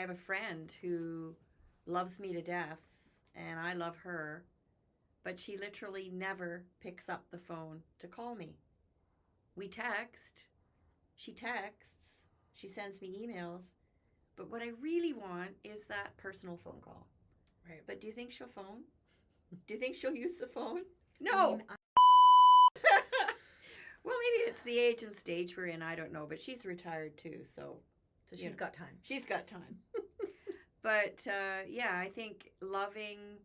have a friend who loves me to death, and I love her, but she literally never picks up the phone to call me. We text, she texts, she sends me emails, but what I really want is that personal phone call. Right. But do you think she'll phone? Do you think she'll use the phone? I No. mean, Well, maybe it's the age and stage we're in. I don't know, but she's retired too, so she's got time. she's got time. But yeah, I think loving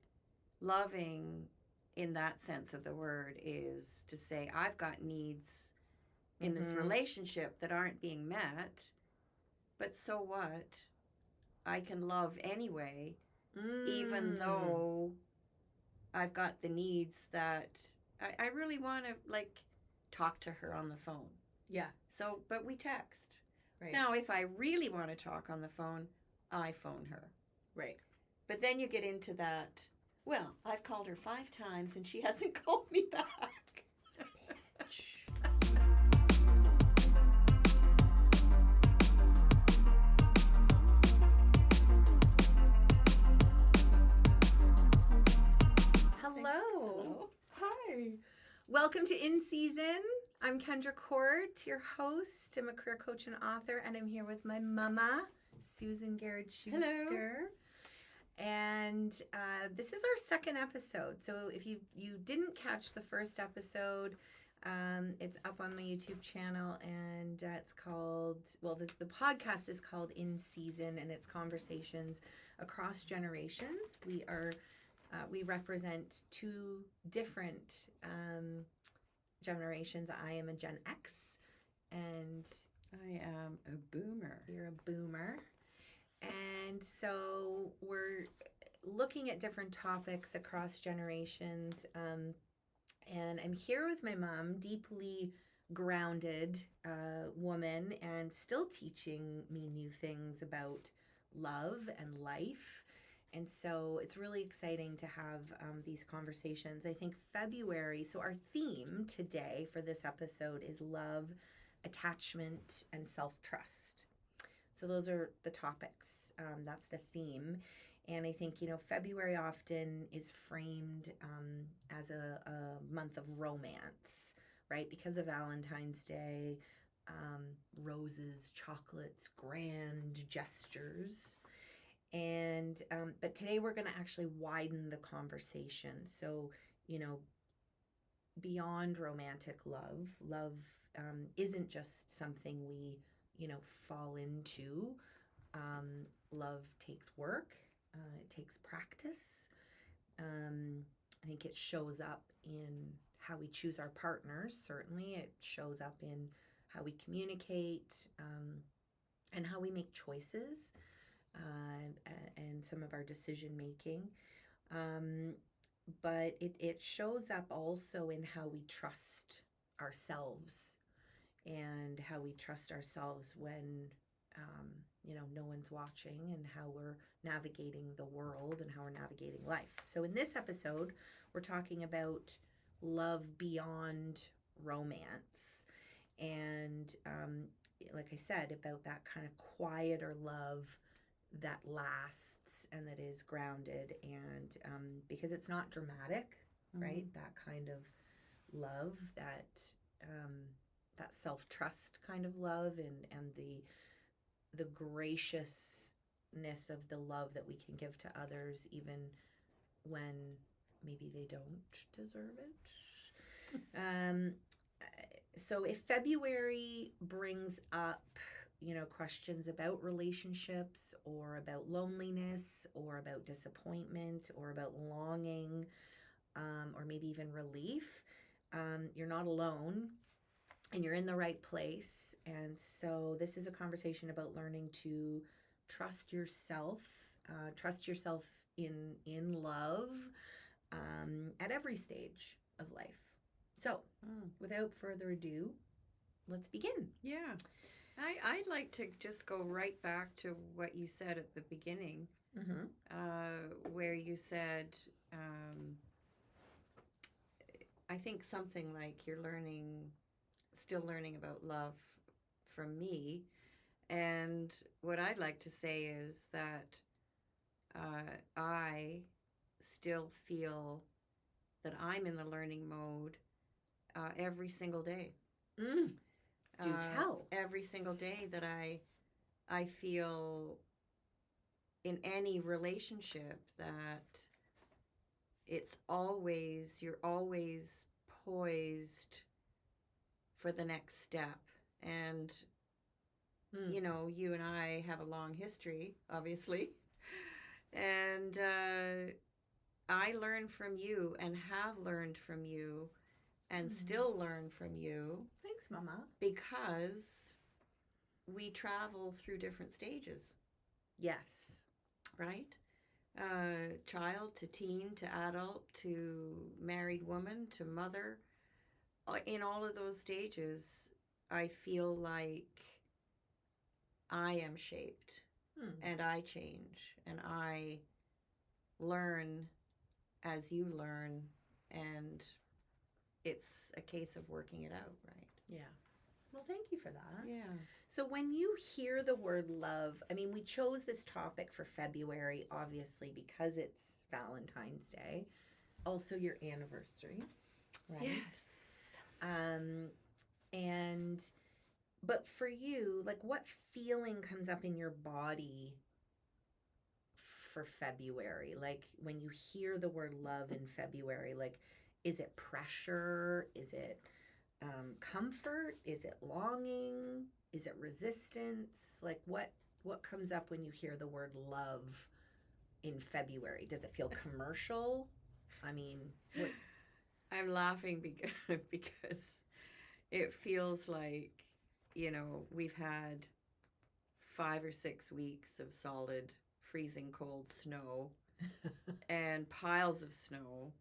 in that sense of the word is to say I've got needs in this relationship that aren't being met, but so what? I can love anyway, even though I've got the needs that I really want to like talk to her on the phone. Yeah. So, but we text. Right. Now, if I really want to talk on the phone, I phone her. Right. But then you get into that, well, I've called her 5 times and she hasn't called me back. Hello. Hi. Welcome to In Season. I'm Kendra Court, your host. I'm a career coach and author, and I'm here with my mama, Susan Garrett-Schuster. Hello. And this is our second episode. So if you didn't catch the first episode, it's up on my YouTube channel, and it's called, well, the podcast is called In Season, and it's conversations across generations. We represent 2 different generations. I am a Gen X, and I am a boomer. You're a boomer. And so we're looking at different topics across generations. And I'm here with my mom, deeply grounded woman, and still teaching me new things about love and life. And so it's really exciting to have these conversations. I think February, so our theme today for this episode is love, attachment, and self-trust. So those are the topics. That's the theme. And I think, February often is framed as a month of romance, right? Because of Valentine's Day, roses, chocolates, grand gestures. And but today we're going to actually widen the conversation. So, beyond romantic love isn't just something we, fall into. Love takes work. It takes practice. I think it shows up in how we choose our partners. Certainly, it shows up in how we communicate and how we make choices. And some of our decision making. But it shows up also in how we trust ourselves and how we trust ourselves when, no one's watching, and how we're navigating the world and how we're navigating life. So in this episode, we're talking about love beyond romance. And like I said, about that kind of quieter love that lasts and that is grounded, and because it's not dramatic, right? That kind of love, that self-trust kind of love, and the graciousness of the love that we can give to others, even when maybe they don't deserve it. So if February brings up questions about relationships, or about loneliness, or about disappointment, or about longing, or maybe even relief, you're not alone, and you're in the right place. And so this is a conversation about learning to trust yourself in love at every stage of life. So without further ado, let's begin. Yeah. I'd like to just go right back to what you said at the beginning, where you said, I think something like you're still learning about love from me. And what I'd like to say is that I still feel that I'm in the learning mode every single day. Do tell. Every single day that I feel in any relationship that you're always poised for the next step. And you know, you and I have a long history, obviously, and I learn from you and have learned from you and still learn from you. Thanks, Mama. Because we travel through different stages. Yes. Right? Child to teen to adult to married woman to mother. In all of those stages, I feel like I am shaped and I change and I learn as you learn, and it's a case of working it out, right? Yeah. Well, thank you for that. Yeah. So when you hear the word love, I mean, we chose this topic for February, obviously, because it's Valentine's Day, also your anniversary, right? Yes. But for you, like, what feeling comes up in your body for February? Like, when you hear the word love in February, like, is it pressure? Is it comfort? Is it longing? Is it resistance? Like, what comes up when you hear the word love in February? Does it feel commercial? I mean, what? I'm laughing because it feels like, you know, we've had 5 or 6 weeks of solid freezing cold snow and piles of snow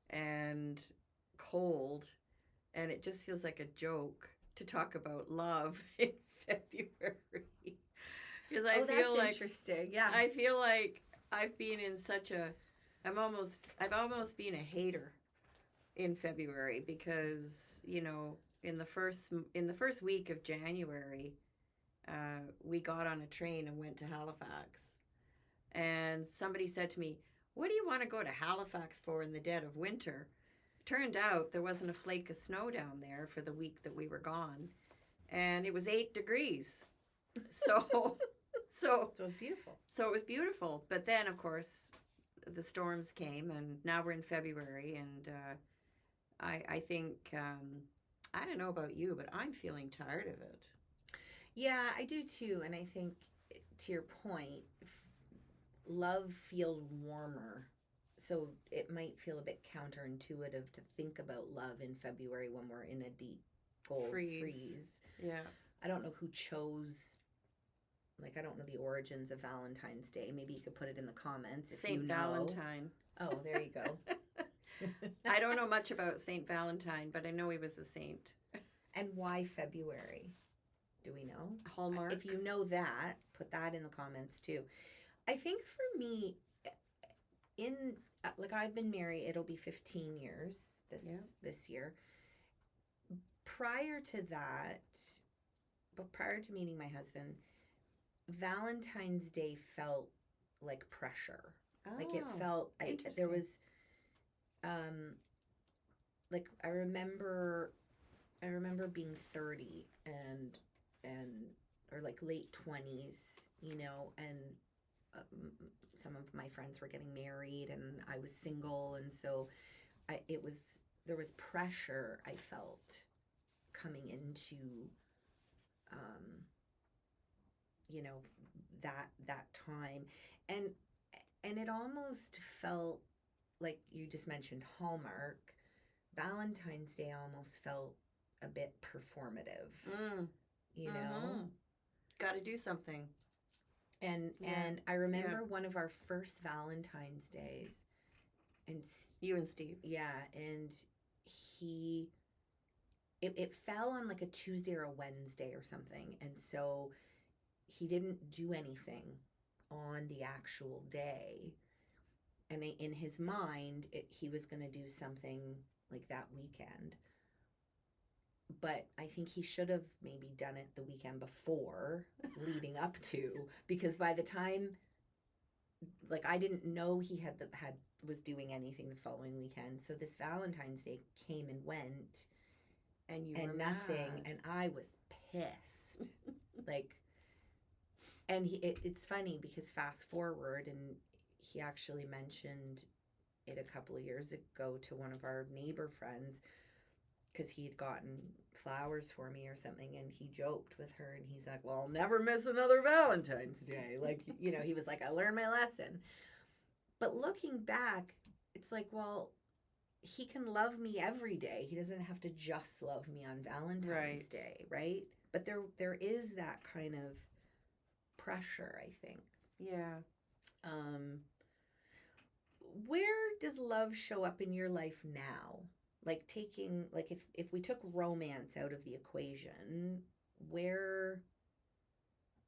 and cold, and it just feels like a joke to talk about love in February. Because I feel that's like interesting. Yeah. I feel like I've been in such a I've almost been a hater in February because, you know, in the first week of January, we got on a train and went to Halifax. And somebody said to me, "What do you want to go to Halifax for in the dead of winter?" Turned out there wasn't a flake of snow down there for the week that we were gone. And it was 8 degrees. So So it was beautiful. So it was beautiful. But then, of course, the storms came, and now we're in February, and I think, I don't know about you, but I'm feeling tired of it. Yeah, I do too. And I think, to your point, love feels warmer. So it might feel a bit counterintuitive to think about love in February when we're in a deep cold freeze. Yeah. I don't know who chose, like, I don't know the origins of Valentine's Day. Maybe you could put it in the comments if Saint you know. Valentine. Oh, there you go. I don't know much about Saint Valentine, but I know he was a saint. And why February? Do we know? Hallmark. If you know that, put that in the comments too. I think for me, like, I've been married, it'll be 15 years this year. Prior to that, but prior to meeting my husband, Valentine's Day felt like pressure. Like, it felt, there was, like, I remember being 30 and or like late 20s, you know, and some of my friends were getting married and I was single, and so there was pressure I felt coming into you know, that time, and it almost felt like, you just mentioned Hallmark. Valentine's Day almost felt a bit performative. You know, got to do something. And I remember one of our first Valentine's Days, and you and Steve. Yeah, and it fell on like a Tuesday or a Wednesday or something, and so he didn't do anything on the actual day, and in his mind he was going to do something like that weekend. but I think he should have maybe done it the weekend before, leading up to, because by the time, like, I didn't know he was doing anything the following weekend. So this Valentine's Day came and went, and you and were nothing, mad. and I was pissed. Like, and it's funny because fast forward, and he actually mentioned it a couple of years ago to one of our neighbor friends, because he had gotten flowers for me or something, and he joked with her, and he's like, well, I'll never miss another Valentine's Day. Like, you know, he was like, I learned my lesson. But looking back, it's like, well, he can love me every day. He doesn't have to just love me on Valentine's Day, right? But there is that kind of pressure, I think. Yeah. Where does love show up in your life now? Like, if we took romance out of the equation, where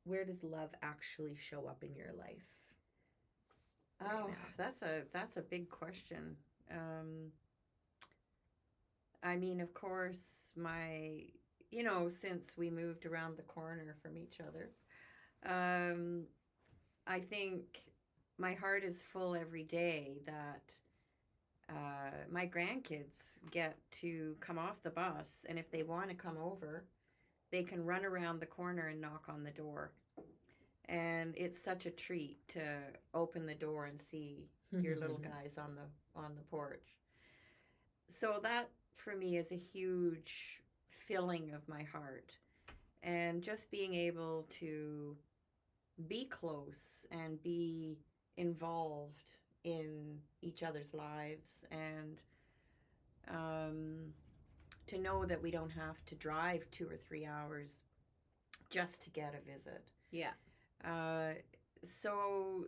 does love actually show up in your life? Oh, that's a big question. I mean, of course, since we moved around the corner from each other, I think my heart is full every day that my grandkids get to come off the bus, and if they want to come over, they can run around the corner and knock on the door. And it's such a treat to open the door and see your little guys on the porch. So that for me is a huge filling of my heart, and just being able to be close and be involved in each other's lives, and to know that we don't have to drive 2 or 3 hours just to get a visit. Yeah. So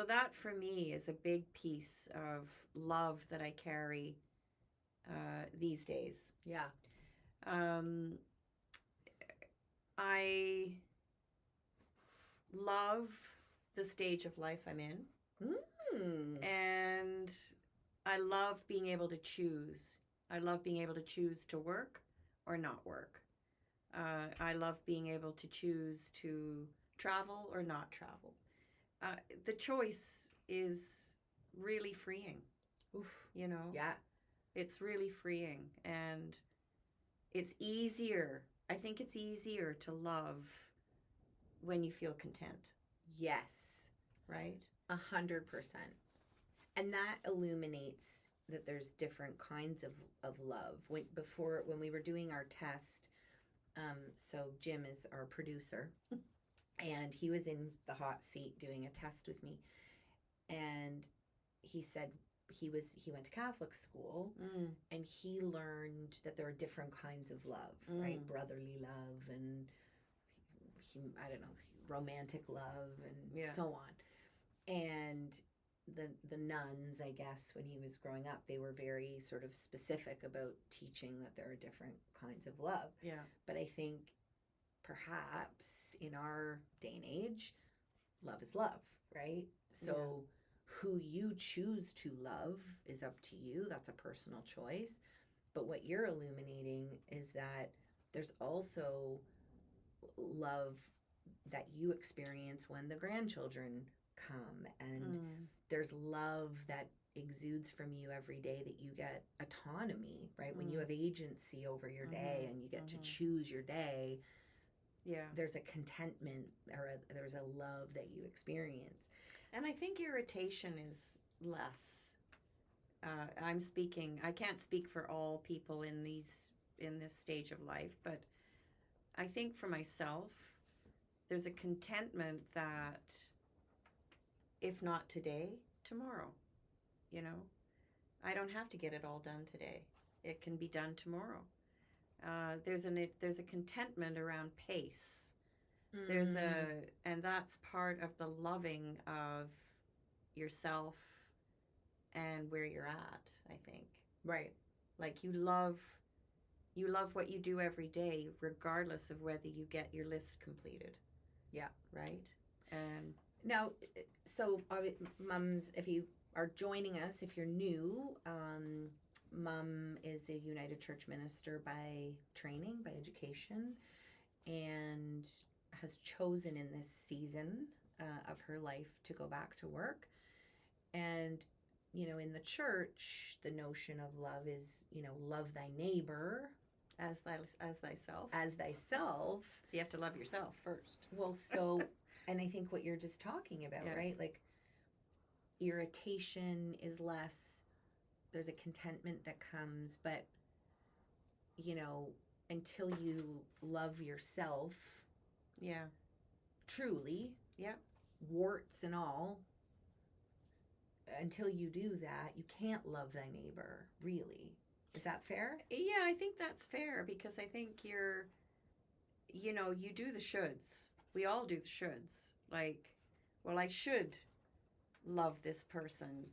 that for me is a big piece of love that I carry these days. Yeah. I love the stage of life I'm in. And I love being able to choose. I love being able to choose to work or not work. I love being able to choose to travel or not travel. The choice is really freeing. Oof. You know? Yeah. It's really freeing. And it's easier. I think it's easier to love when you feel content. Yes. Right? 100%. And that illuminates that there's different kinds of love. When we were doing our test, so Jim is our producer, and he was in the hot seat doing a test with me, and he said he went to Catholic school, and he learned that there are different kinds of love, right? Brotherly love, and romantic love, and so on. And the nuns, I guess, when he was growing up, they were very sort of specific about teaching that there are different kinds of love. Yeah. But I think perhaps in our day and age, love is love, right? So who you choose to love is up to you. That's a personal choice. But what you're illuminating is that there's also love that you experience when the grandchildren come, and there's love that exudes from you every day, that you get autonomy, right? When you have agency over your day and you get to choose your day, there's a contentment, or there's a love that you experience. And I think irritation is less. I can't speak for all people in this stage of life, but I think for myself, there's a contentment that if not today, tomorrow. You know, I don't have to get it all done today. It can be done tomorrow. There's a contentment around pace. And that's part of the loving of yourself and where you're at, I think. Right. Like you love what you do every day, regardless of whether you get your list completed. Yeah. Right? And now, so mums, if you are joining us, if you're new, mom is a United Church minister by training, by education, and has chosen in this season of her life to go back to work. And, in the church, the notion of love is, love thy neighbor as thyself. As thyself. So you have to love yourself first. Well, so, and I think what you're just talking about, right? Like, irritation is less, there's a contentment that comes, but, until you love yourself. Yeah. Truly. Yeah. Warts and all. Until you do that, you can't love thy neighbor, really. Is that fair? Yeah, I think that's fair because I think you do the shoulds. We all do the shoulds. Like, well, I should love this person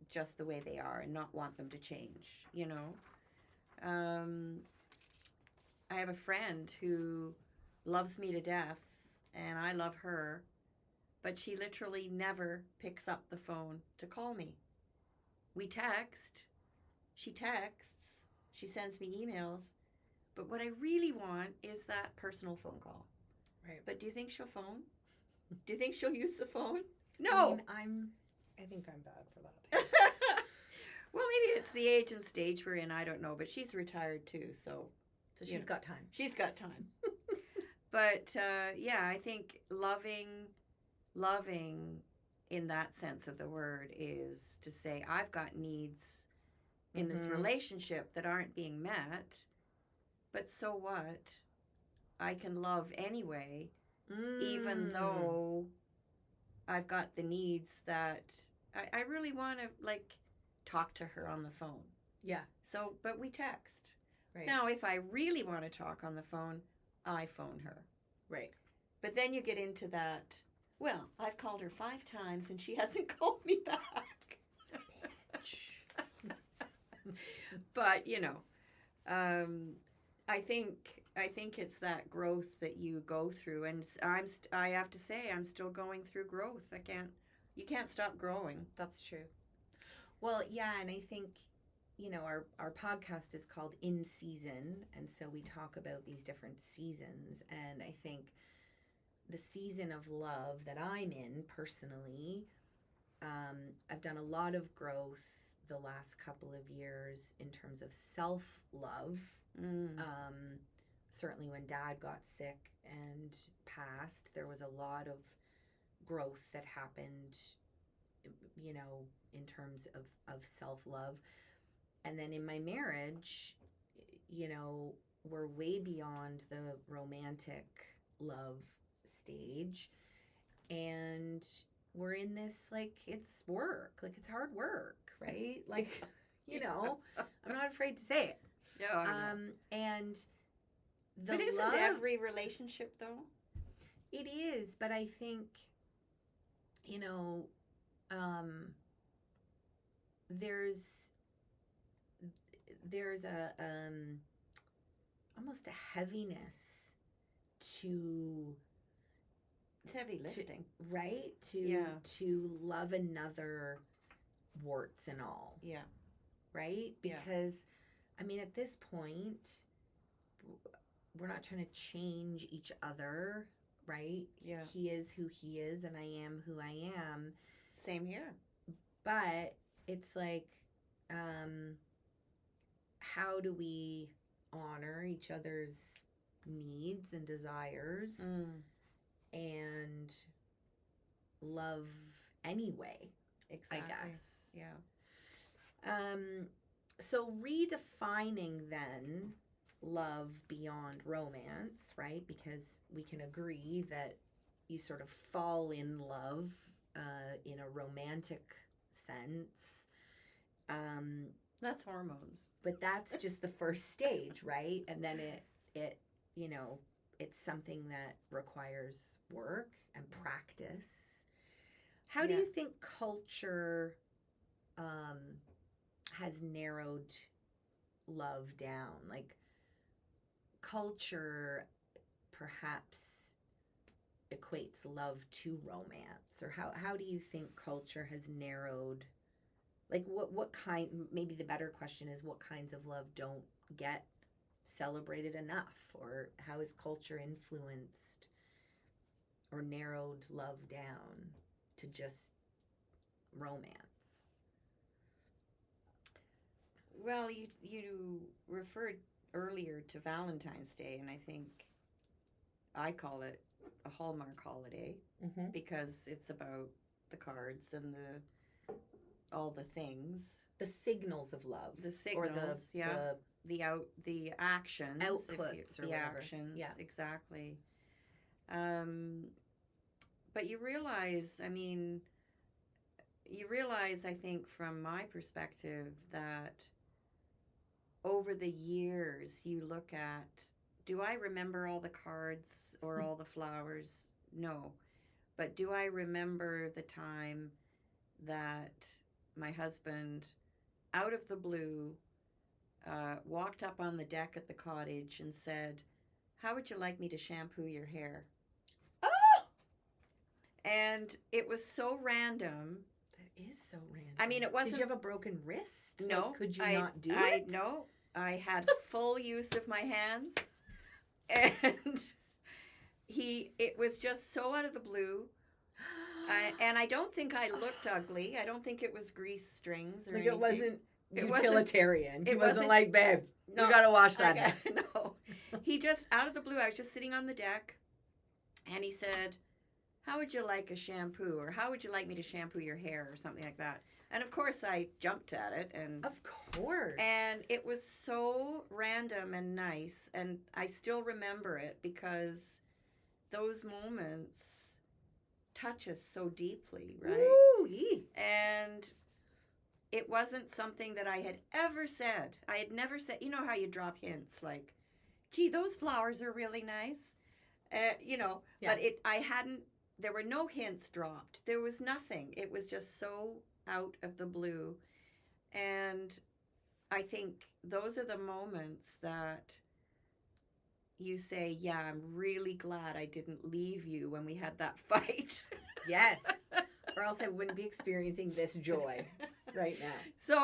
just the way they are and not want them to change, I have a friend who loves me to death and I love her, but she literally never picks up the phone to call me. We text. She texts. She sends me emails. But what I really want is that personal phone call. Right. But do you think she'll phone? Do you think she'll use the phone? No. I think I'm bad for that. Well, maybe it's the age and stage we're in. I don't know. But she's retired too, so she's got time. She's got time. But I think loving in that sense of the word is to say I've got needs in this relationship that aren't being met, but so what? I can love anyway, even though I've got the needs that I really want to, like, talk to her on the phone. Yeah. So, but we text. Right. Now, if I really want to talk on the phone, I phone her. Right. But then you get into that, well, I've called her 5 times and she hasn't called me back. But, I think it's that growth that you go through, and I have to say I'm still going through growth. You can't stop growing. That's true. Well, yeah, and I think our podcast is called In Season, and so we talk about these different seasons, and I think the season of love that I'm in personally, I've done a lot of growth the last couple of years in terms of self-love. Certainly when Dad got sick and passed, there was a lot of growth that happened, in terms of self-love. And then in my marriage, we're way beyond the romantic love stage. And we're in this, like, it's work. Like, it's hard work, right? Like, I'm not afraid to say it. No, and the but isn't love, every relationship, though? It is, but I think, there's a almost a heaviness to. It's heavy lifting, right? To love another, warts and all. Yeah. Right? Because, at this point, we're not trying to change each other, right? Yeah. He is who he is, and I am who I am. Same here. But it's like, how do we honor each other's needs and desires and love anyway? Exactly. I guess. Yeah. So redefining then love beyond romance, right? Because we can agree that you sort of fall in love in a romantic sense. That's hormones. But that's just the first stage, right? And then it it's something that requires work and practice. How do you think culture has narrowed love down? Like, culture perhaps equates love to romance, or how do you think culture has narrowed Like what kind, maybe the better question is, what kinds of love don't get celebrated enough, or how is culture influenced or narrowed love down to just romance? Well, you referred earlier to Valentine's Day, and I think I call it a Hallmark holiday Mm-hmm. because it's about the cards and the all the things, The signals of love, the or signals, the actions, outputs or the whatever. actions, Yeah. exactly. Um, but you realize, I think, from my perspective, that over the years, you look at, do I remember all the cards or all the flowers? No. But do I remember the time that my husband, out of the blue, walked up on the deck at the cottage and said, "How would you like me to shampoo your hair?" Oh! And it was so random. That is so random. I mean, it wasn't. Did you have a broken wrist? No. Like, could you not do it? No. I had full use of my hands. And it was just so out of the blue. And I don't think I looked ugly. I don't think it was grease strings or like anything. it wasn't It utilitarian. It He wasn't wasn't- like, babe, No, you gotta wash that hair. No. He just, out of the blue, I was just sitting on the deck, and he said, "How would you like a shampoo?" Or "How would you like me to shampoo your hair?" Or something like that. And of course I jumped at it, and Of course. and it was so random and nice, and I still remember it because those moments touch us so deeply, right? Woo-wee. And it wasn't something that I had ever said. I had never said, you know how you drop hints like, "Gee, those flowers are really nice." Yeah. But there were no hints dropped. There was nothing. It was just so out of the blue. And I think those are the moments that you say, "Yeah, I'm really glad I didn't leave you when we had that fight." Yes. Or else I wouldn't be experiencing this joy right now. So,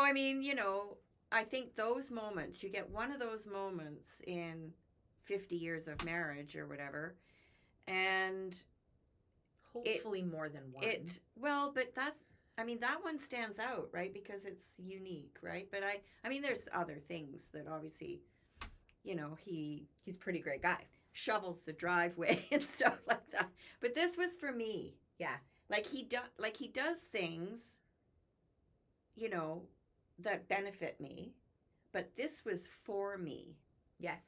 I think those moments, you get one of those moments in 50 years of marriage or whatever, and Hopefully more than one. but that one stands out, right? Because it's unique, right? But there's other things that obviously, He's a pretty great guy. shovels the driveway and stuff like that. But this was for me. Yeah. Like he does things, that benefit me, but this was for me. Yes.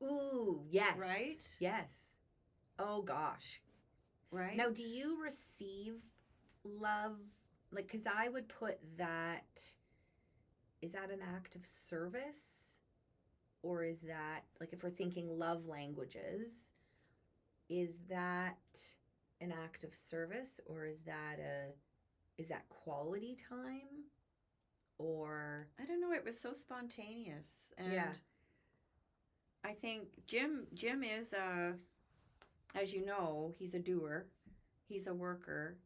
Ooh, yes. Right? Yes. Oh, gosh. Right? Now, do you receive love? Like, because I would put that, is that an act of service? Or is that, like, if we're thinking love languages, is that an act of service, or is that quality time? Or I don't know, it was so spontaneous. And yeah. I think Jim is as you know, he's a doer. He's a worker.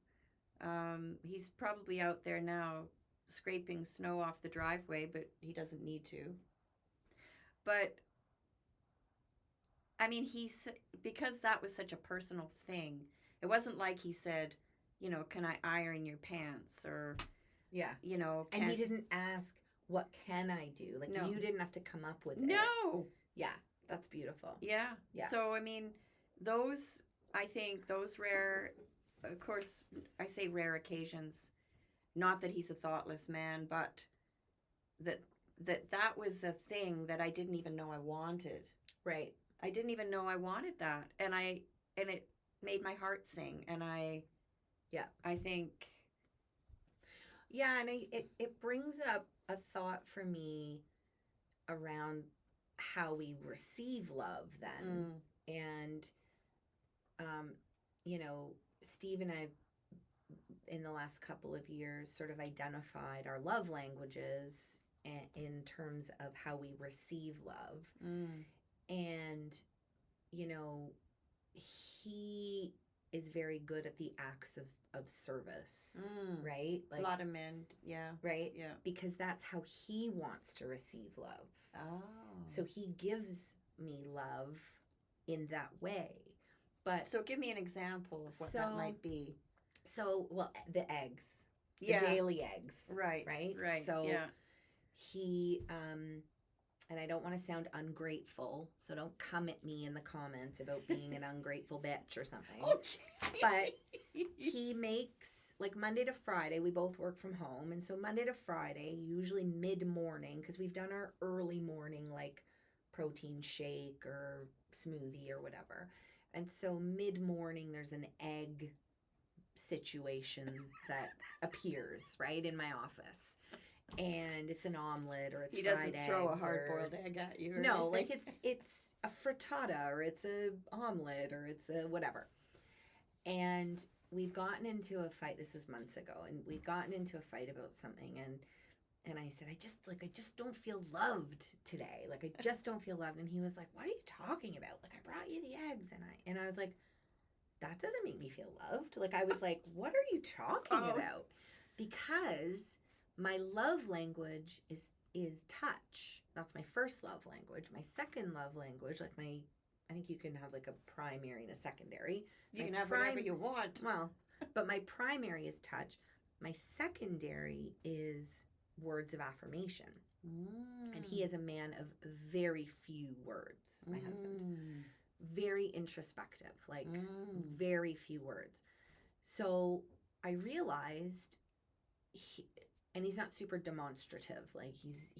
He's probably out there now scraping snow off the driveway, but he doesn't need to. But because that was such a personal thing, it wasn't like he said, "Can I iron your pants?" or Yeah. can And he didn't ask, what can I do? Like, No. you didn't have to come up with it. No. Yeah. That's beautiful. Yeah. Yeah. So, I think those rare, of course, I say rare occasions, not that he's a thoughtless man, but that was a thing that I didn't even know I wanted. Right. I didn't even know I wanted that. And it made my heart sing. And I think. Yeah, and it brings up a thought for me around how we receive love then. And, Steve and I, in the last couple of years, sort of identified our love languages in terms of how we receive love. And, he is very good at the acts of service, Mm. right? A lot of men, yeah. Right? Yeah. Because that's how he wants to receive love. Oh. So he gives me love in that way. But so give me an example of what that might be. So, well, the eggs. Yeah. The daily eggs. Right. Right? Right. So yeah. he and I don't want to sound ungrateful, so don't come at me in the comments about being an ungrateful bitch or something. Oh, geez. But he makes, like, Monday to Friday, we both work from home. And so Monday to Friday, usually mid-morning, because we've done our early morning, like, protein shake or smoothie or whatever. And so mid-morning, there's an egg situation that appears, right, in my office. And it's an omelet or it's he fried doesn't eggs. Throw a hard-boiled egg at you. No, like it's a frittata or it's a omelet or it's a whatever. And we've gotten into a fight. This was months ago, and we'd gotten into a fight about something. And I said, I just don't feel loved today. Like, I just don't feel loved. And he was like, what are you talking about? Like, I brought you the eggs, and I was like, that doesn't make me feel loved. Like, I was like, what are you talking about? Because my love language is touch. That's my first love language. My second love language, like I think you can have like a primary and a secondary. So you can have whatever you want. Well, but my primary is touch. My secondary is words of affirmation. And he is a man of very few words, my husband. Very introspective, like very few words. So I realized and he's not super demonstrative. Like he's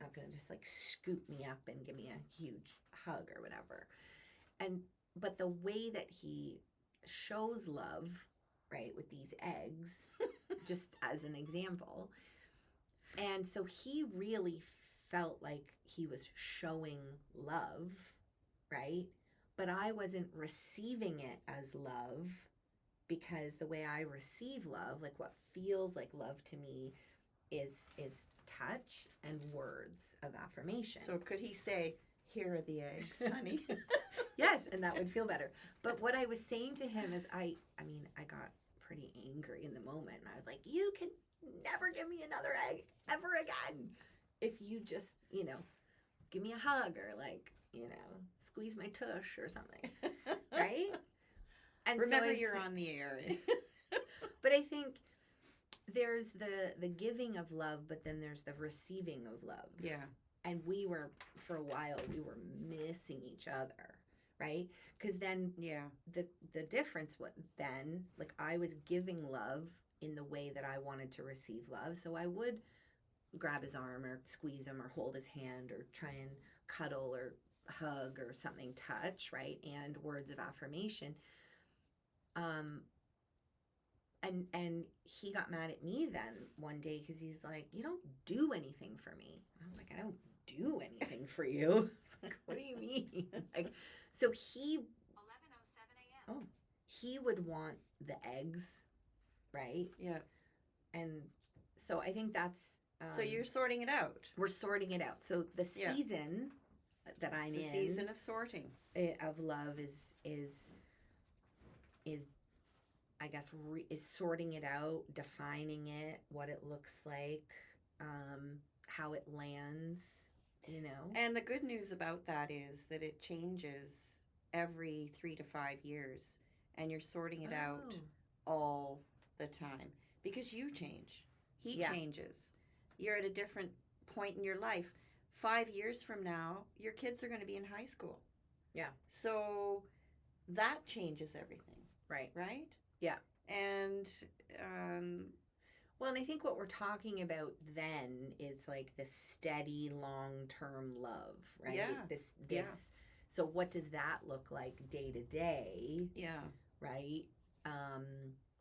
not gonna just like scoop me up and give me a huge hug or whatever. But the way that he shows love, right, with these eggs, just as an example. And so he really felt like he was showing love, right? But I wasn't receiving it as love, because the way I receive love, like what feels like love to me, is touch and words of affirmation. So could he say, here are the eggs, honey? Yes, and that would feel better. But what I was saying to him is I got pretty angry in the moment. And I was like, you can never give me another egg ever again. If you just, give me a hug or like, squeeze my tush or something. Right? And remember, you're on the air. But I think there's the giving of love, but then there's the receiving of love. Yeah. And for a while, we were missing each other, right? Because then the difference then, like, I was giving love in the way that I wanted to receive love. So I would grab his arm or squeeze him or hold his hand or try and cuddle or hug or something, touch, right? And words of affirmation. And he got mad at me then one day because he's like, you don't do anything for me. I was like, I don't do anything for you. It's like, what do you mean? Like, so 11:07 a.m. Oh, he would want the eggs, right? Yeah. And so I think that's... so you're sorting it out. We're sorting it out. So the season that I'm in... the season of sorting. Of love is I guess, is sorting it out, defining it, what it looks like, how it lands, And the good news about that is that it changes every 3 to 5 years, and you're sorting it out all the time because you change. He changes. You're at a different point in your life. 5 years from now, your kids are going to be in high school. Yeah. So that changes everything. Right. Right? Yeah. And well, and I think what we're talking about then is like the steady long-term love, right? Yeah. This so what does that look like day to day? Yeah. Right?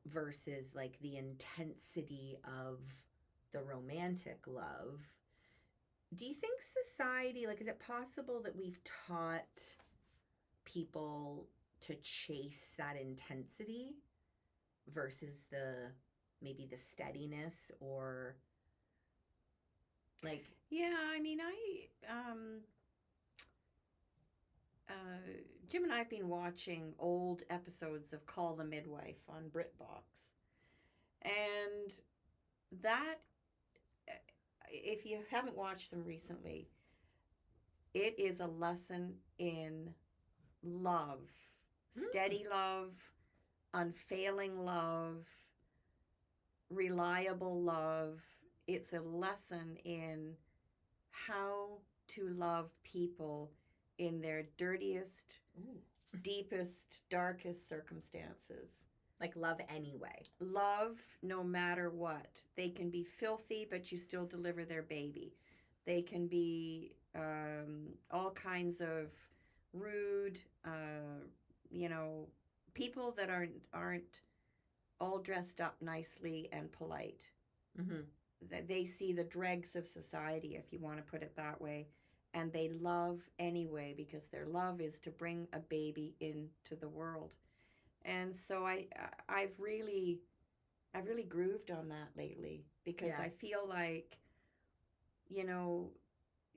Versus like the intensity of the romantic love. Do you think society, like, is it possible that we've taught people to chase that intensity versus maybe the steadiness, or like... Yeah, I mean, Jim and I have been watching old episodes of Call the Midwife on BritBox. And that, if you haven't watched them recently, it is a lesson in love, steady love, unfailing love, reliable love. It's a lesson in how to love people in their dirtiest, deepest, darkest circumstances. Like love anyway. Love no matter what. They can be filthy, but you still deliver their baby. They can be all kinds of rude, people that aren't all dressed up nicely and polite. Mm-hmm. That they see the dregs of society, if you want to put it that way, and they love anyway because their love is to bring a baby into the world. And so I've really grooved on that lately because I feel like,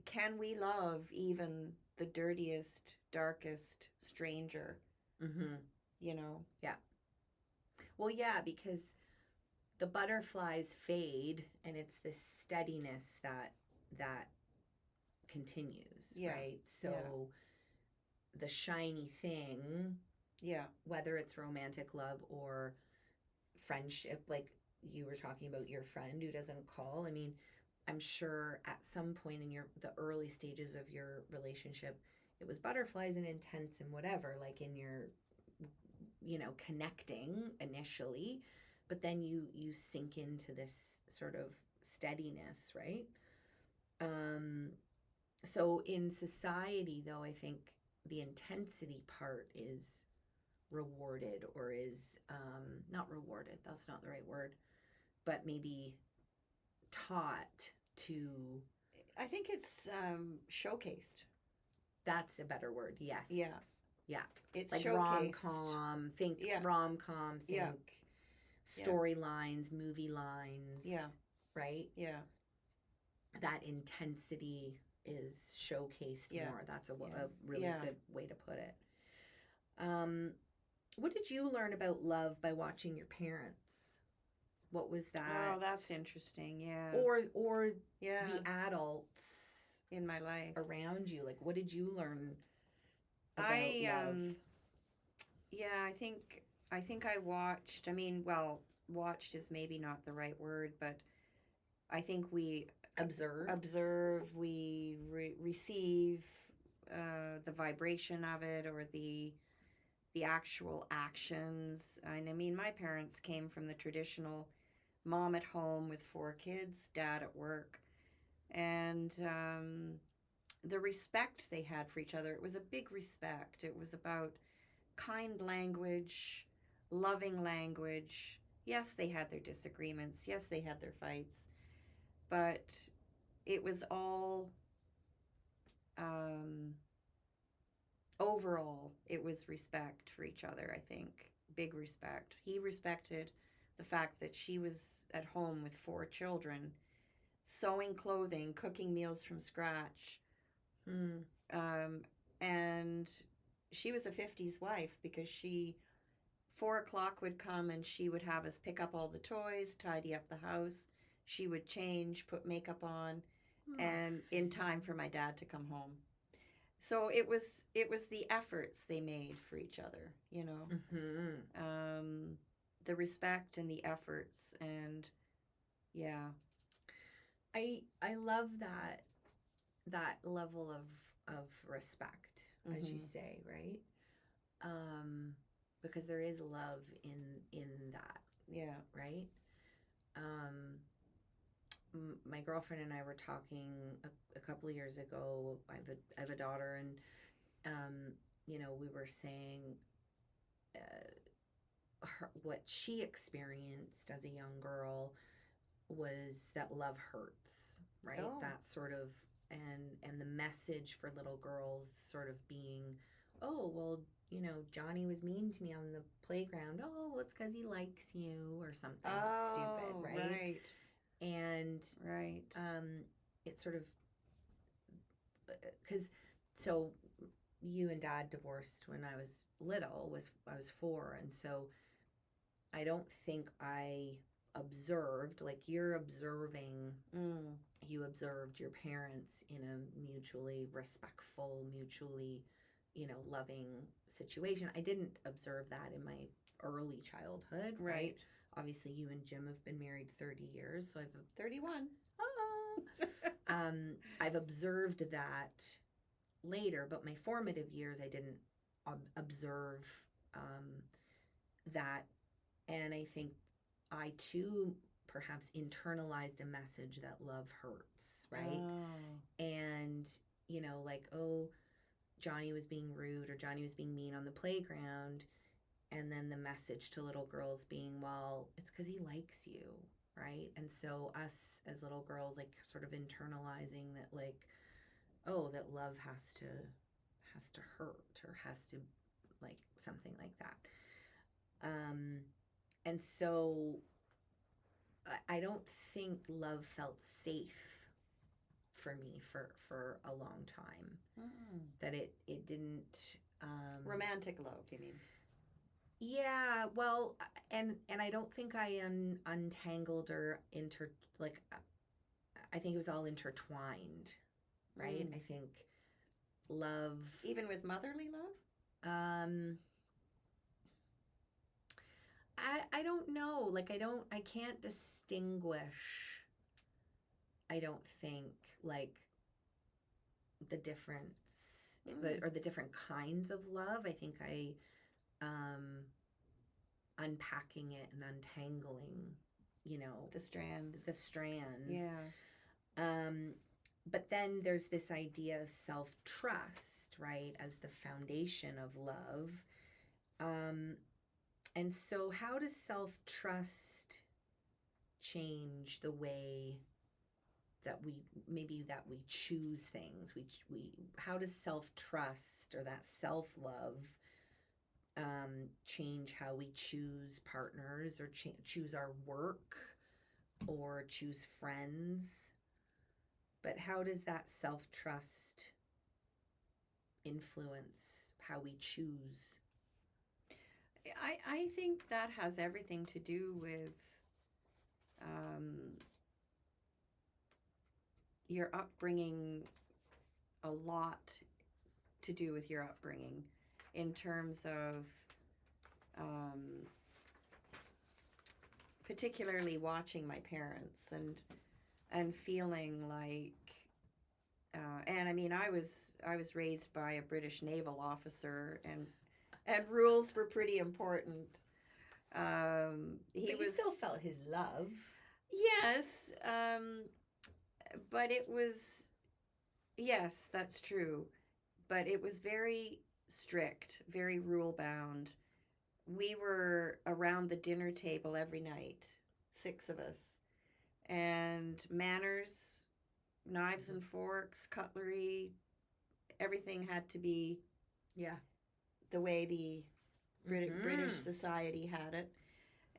can we love even the dirtiest, darkest stranger? Mm-hmm. Yeah. Well, yeah, because the butterflies fade, and it's this steadiness that continues, right? So the shiny thing, whether it's romantic love or friendship, like you were talking about your friend who doesn't call. I mean, I'm sure at some point in the early stages of your relationship, it was butterflies and intense and whatever, like in your, connecting initially, but then you sink into this sort of steadiness, right? So in society, though, I think the intensity part is rewarded, or is not rewarded, that's not the right word, but maybe taught to. I think it's showcased. That's a better word. Yes. Yeah. It's like showcased. rom-com. Think rom-com. Think storylines, movie lines. Yeah. Right? Yeah. That intensity is showcased more. That's a really good way to put it. What did you learn about love by watching your parents? What was that? Oh, that's interesting. Yeah. Or the adults in my life around you. Like, what did you learn about love? Yeah, I think I watched. I mean, well, watched is maybe not the right word, but I think we observe. We receive the vibration of it, or the actual actions. And I mean, my parents came from the traditional mom at home with 4 kids, dad at work, and the respect they had for each other. It was a big respect. It was about kind language, loving language. Yes, they had their disagreements. Yes, they had their fights. But it was all, overall, it was respect for each other, I think. Big respect. He respected the fact that she was at home with 4 children, sewing clothing, cooking meals from scratch. And she was a 50s wife because 4 o'clock would come and she would have us pick up all the toys, tidy up the house. She would change, put makeup on, and in time for my dad to come home. So it was the efforts they made for each other, the respect and the efforts, and I love that level of respect, as you say, right? Because there is love in that, right? My girlfriend and I were talking a couple of years ago. I have a daughter, and we were saying what she experienced as a young girl was that love hurts, right? That sort of, and the message for little girls sort of being, oh, well, Johnny was mean to me on the playground. Oh, well, it's because he likes you, or something stupid, right? Right. And it's sort of, because, so you and Dad divorced when I was little. I was 4, and so I don't think I observed like you're observing. You observed your parents in a mutually respectful, mutually, loving situation. I didn't observe that in my early childhood, right? Obviously, you and Jim have been married 30 years, so I've 31. I've observed that later, but my formative years, I didn't observe that, and I think I too perhaps internalized a message that love hurts, right? And like, oh, Johnny was being rude or Johnny was being mean on the playground, and then the message to little girls being, well, it's because he likes you, right? And so us as little girls, like, sort of internalizing that, like, oh, that love has to hurt or has to, like, something like that. And so I don't think love felt safe for me for a long time. That it didn't romantic love, you mean? Yeah, well, and I don't think I untangled or I think it was all intertwined, right? I think love, even with motherly love. I don't know. Like I can't distinguish. I don't think like the difference or the different kinds of love. I think I unpacking it and untangling, the strands. Yeah. But then there's this idea of self-trust, right, as the foundation of love. And so how does self-trust change the way that we choose things? How does self-trust or that self-love change how we choose partners or choose our work or choose friends? But how does that self-trust influence how we choose? I think that has everything to do with your upbringing, a lot to do with your upbringing in terms of particularly watching my parents and feeling like and I mean I was raised by a British naval officer and rules were pretty important. You still felt his love. Yes, but it was, yes, that's true, but it was very strict, very rule bound. We were around the dinner table every night, 6 of us, and manners, knives and forks, cutlery, everything had to be the way the British society had it.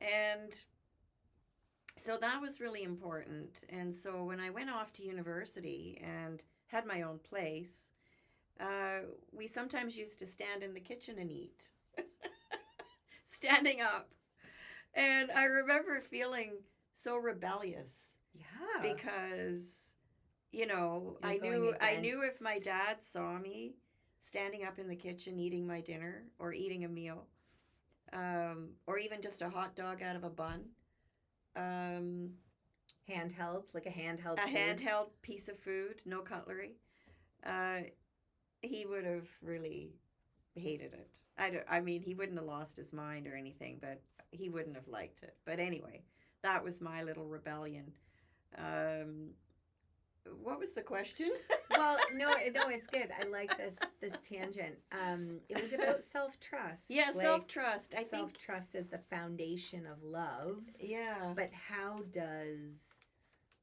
And so that was really important. And so when I went off to university and had my own place, we sometimes used to stand in the kitchen and eat, standing up. And I remember feeling so rebellious. Yeah. Because, I knew if my dad saw me standing up in the kitchen eating my dinner or eating a meal, or even just a hot dog out of a bun, handheld, like a handheld a food. handheld piece of food, no cutlery, he would have really hated it. I mean, he wouldn't have lost his mind or anything, but he wouldn't have liked it. But anyway, that was my little rebellion. What was the question? Well, no, it's good. I like this tangent. It was about self-trust. Yeah, like, self-trust. I think self-trust is the foundation of love. Yeah. But how does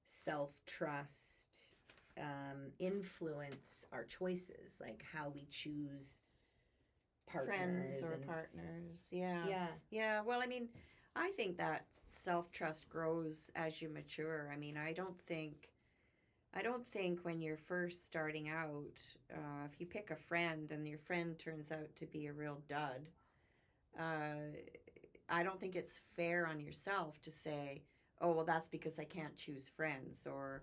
self-trust influence our choices? Like how we choose partners. Friends or partners. Yeah. Yeah. Well, I mean, I think that self-trust grows as you mature. I mean, I don't think I don't think when you're first starting out, if you pick a friend and your friend turns out to be a real dud, uh, I don't think it's fair on yourself to say, oh, well, that's because I can't choose friends, or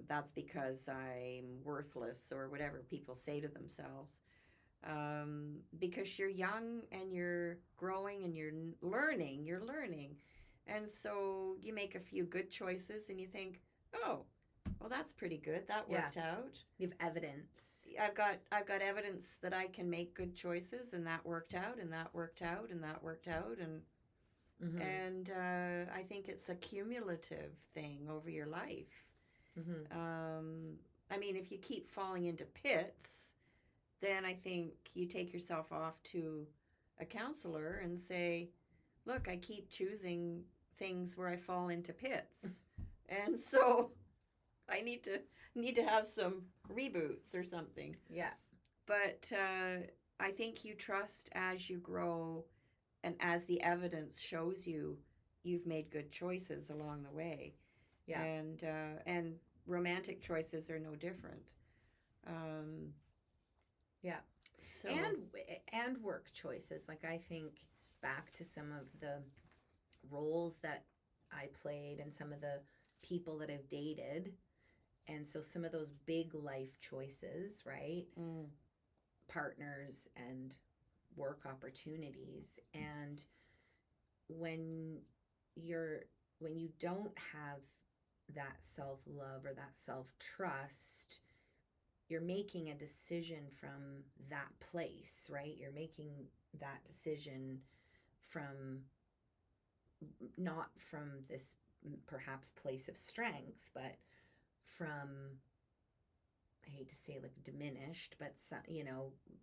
that's because I'm worthless, or whatever people say to themselves. Because you're young and you're growing and you're learning. And so you make a few good choices and you think, oh, well, that's pretty good. That Yeah. worked out. You have evidence. I've got evidence that I can make good choices, and that worked out, and that worked out, and that worked out, and Mm-hmm. I think it's a cumulative thing over your life. Mm-hmm. I mean, if you keep falling into pits, then I think you take yourself off to a counselor and say, look, I keep choosing things where I fall into pits. And so I need to have some reboots or something. Yeah. But I think you trust as you grow and as the evidence shows you, you've made good choices along the way. Yeah. And romantic choices are no different. Yeah. So And work choices. Like, I think back to some of the roles that I played and some of the people that I've dated. And so some of those big life choices, right? Partners and work opportunities. And when you don't have that self-love or that self-trust, you're making a decision from that place, right? You're making that decision from not from this perhaps place of strength, but from, I hate to say like diminished, but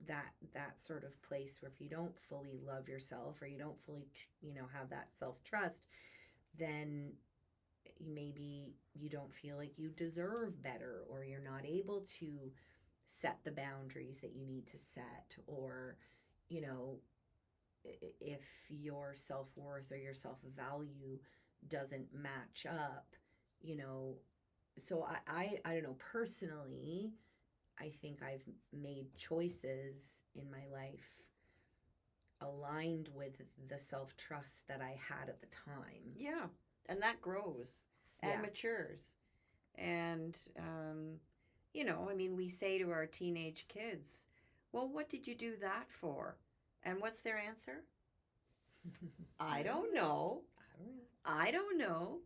that sort of place where if you don't fully love yourself, or you don't fully have that self-trust, then maybe you don't feel like you deserve better, or you're not able to set the boundaries that you need to set, or if your self-worth or your self-value doesn't match up. So I don't know, personally, I think I've made choices in my life aligned with the self-trust that I had at the time. yeah, and that grows and matures. And, I mean, we say to our teenage kids, well, what did you do that for? And what's their answer? I don't know. I don't know.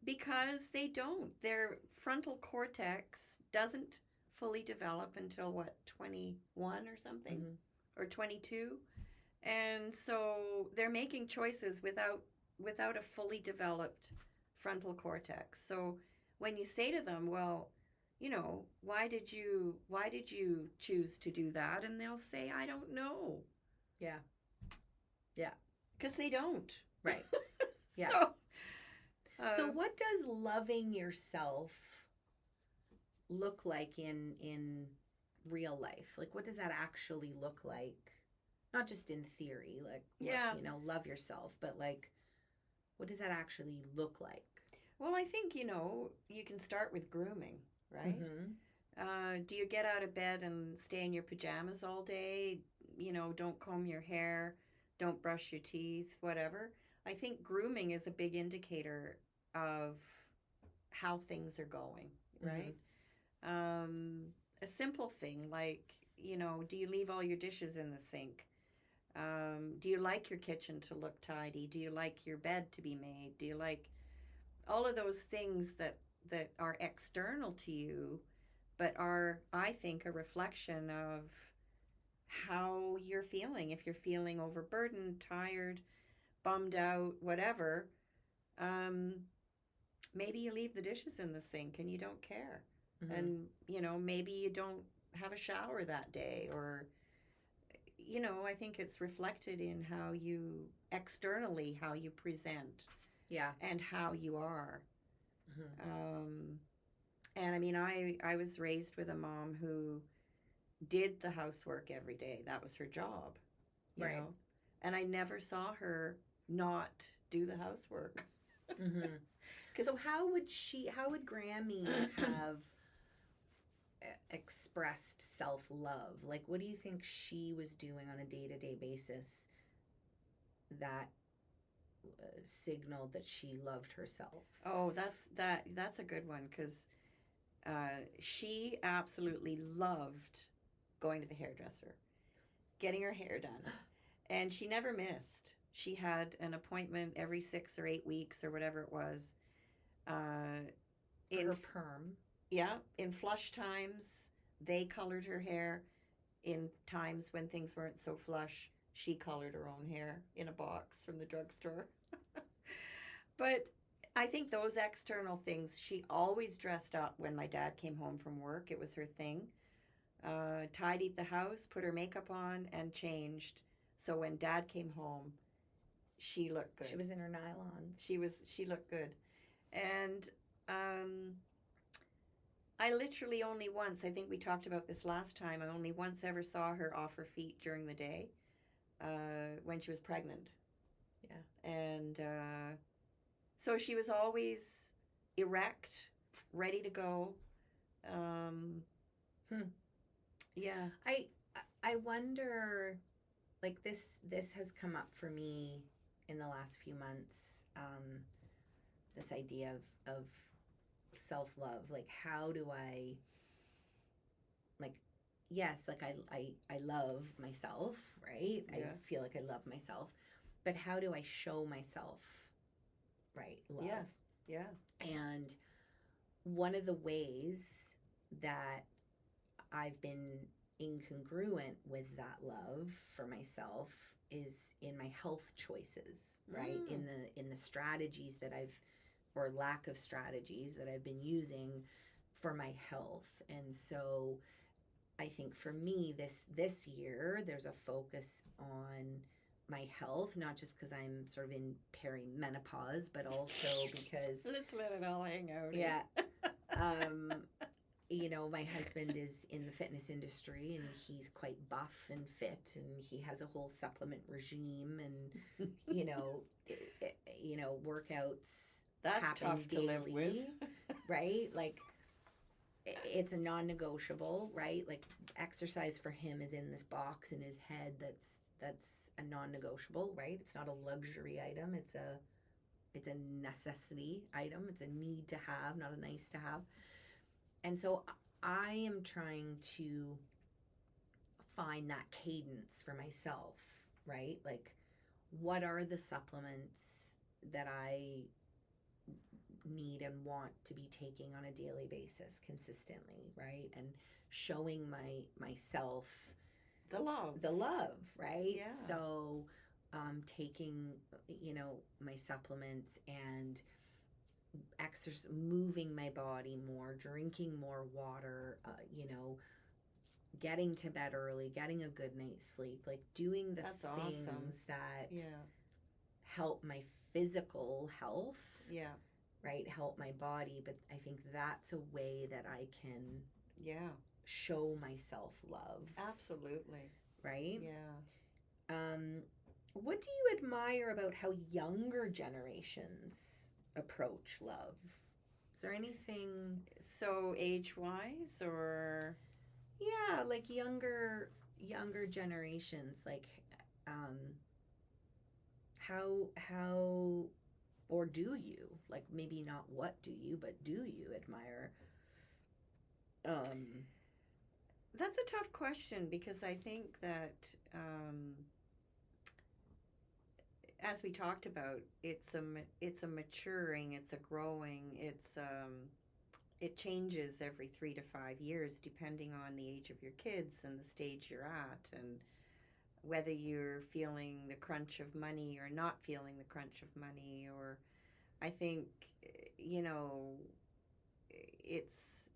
Because they don't. Their frontal cortex doesn't fully develop until, 21 or something? Mm-hmm. Or 22? And so they're making choices without a fully developed frontal cortex. So when you say to them, well, why did you choose to do that? And they'll say, I don't know. Yeah. Yeah. Because they don't. Right. Yeah. So what does loving yourself look like in real life? Like, what does that actually look like? Not just in theory, like, love yourself, but like, what does that actually look like? Well, I think, you can start with grooming, right? Mm-hmm. Do you get out of bed and stay in your pajamas all day? Don't comb your hair, don't brush your teeth, whatever. I think grooming is a big indicator of how things are going, right? Mm-hmm. A simple thing like, do you leave all your dishes in the sink? Do you like your kitchen to look tidy? Do you like your bed to be made? Do you like all of those things that are external to you, but are, I think, a reflection of how you're feeling? If you're feeling overburdened, tired, bummed out, whatever, maybe you leave the dishes in the sink and you don't care. Mm-hmm. And, maybe you don't have a shower that day, or, I think it's reflected in how you, externally, how you present. Yeah. And how you are. Mm-hmm. And I mean, I was raised with a mom who did the housework every day. That was her job, you right. know? And I never saw her not do the housework. Mm-hmm. So how would Grammy have expressed self-love? Like, what do you think she was doing on a day-to-day basis that signaled that she loved herself? Oh, that's a good one, because she absolutely loved going to the hairdresser, getting her hair done, and she never missed. She had an appointment every 6 or 8 weeks or whatever it was. Uh, For in her perm. Yeah, in flush times, they colored her hair. In times when things weren't so flush, she colored her own hair in a box from the drugstore. But I think those external things, she always dressed up when my dad came home from work. It was her thing. Tidied the house, put her makeup on, and changed. So when dad came home, she looked good. She was in her nylons. She looked good. And um, I literally only once, I think we talked about this last time, I only once ever saw her off her feet during the day when she was pregnant. Yeah. And so she was always erect, ready to go. Yeah. I wonder, like, this has come up for me in the last few months. This idea of self-love, like, how do I, like, yes, like, I love myself, right? Yeah. I feel like I love myself, but how do I show myself, right, love? Yeah. Yeah. And one of the ways that I've been incongruent with that love for myself is in my health choices, right? In the strategies that I've, or lack of strategies that I've been using for my health. And so I think for me this year there's a focus on my health, not just because I'm sort of in perimenopause, but also because let's let it all hang out. Yeah. You know, my husband is in the fitness industry and he's quite buff and fit, and he has a whole supplement regime, and workouts That's happen tough daily, to live with. right? Like, it's a non-negotiable, right? Like, exercise for him is in this box in his head that's a non-negotiable, right? It's not a luxury item, it's a necessity item. It's a need to have, not a nice to have. And so I am trying to find that cadence for myself, right? Like, what are the supplements that I need and want to be taking on a daily basis consistently, right? And showing myself the love, right? Yeah. So taking, my supplements and moving my body more, drinking more water, getting to bed early, getting a good night's sleep, like doing the That's things awesome. that Yeah. help my physical health, Yeah. right? Help my body, but I think that's a way that I can show myself love. Absolutely. Right? Yeah. What do you admire about how younger generations approach love? Is there anything? So age-wise, or? Yeah, like younger generations, like how or do you, like, maybe not what do you, but do you admire? That's a tough question, because I think that as we talked about, it's a maturing, it's a growing, it changes every 3 to 5 years depending on the age of your kids and the stage you're at, and whether you're feeling the crunch of money or not feeling the crunch of money. Or I think,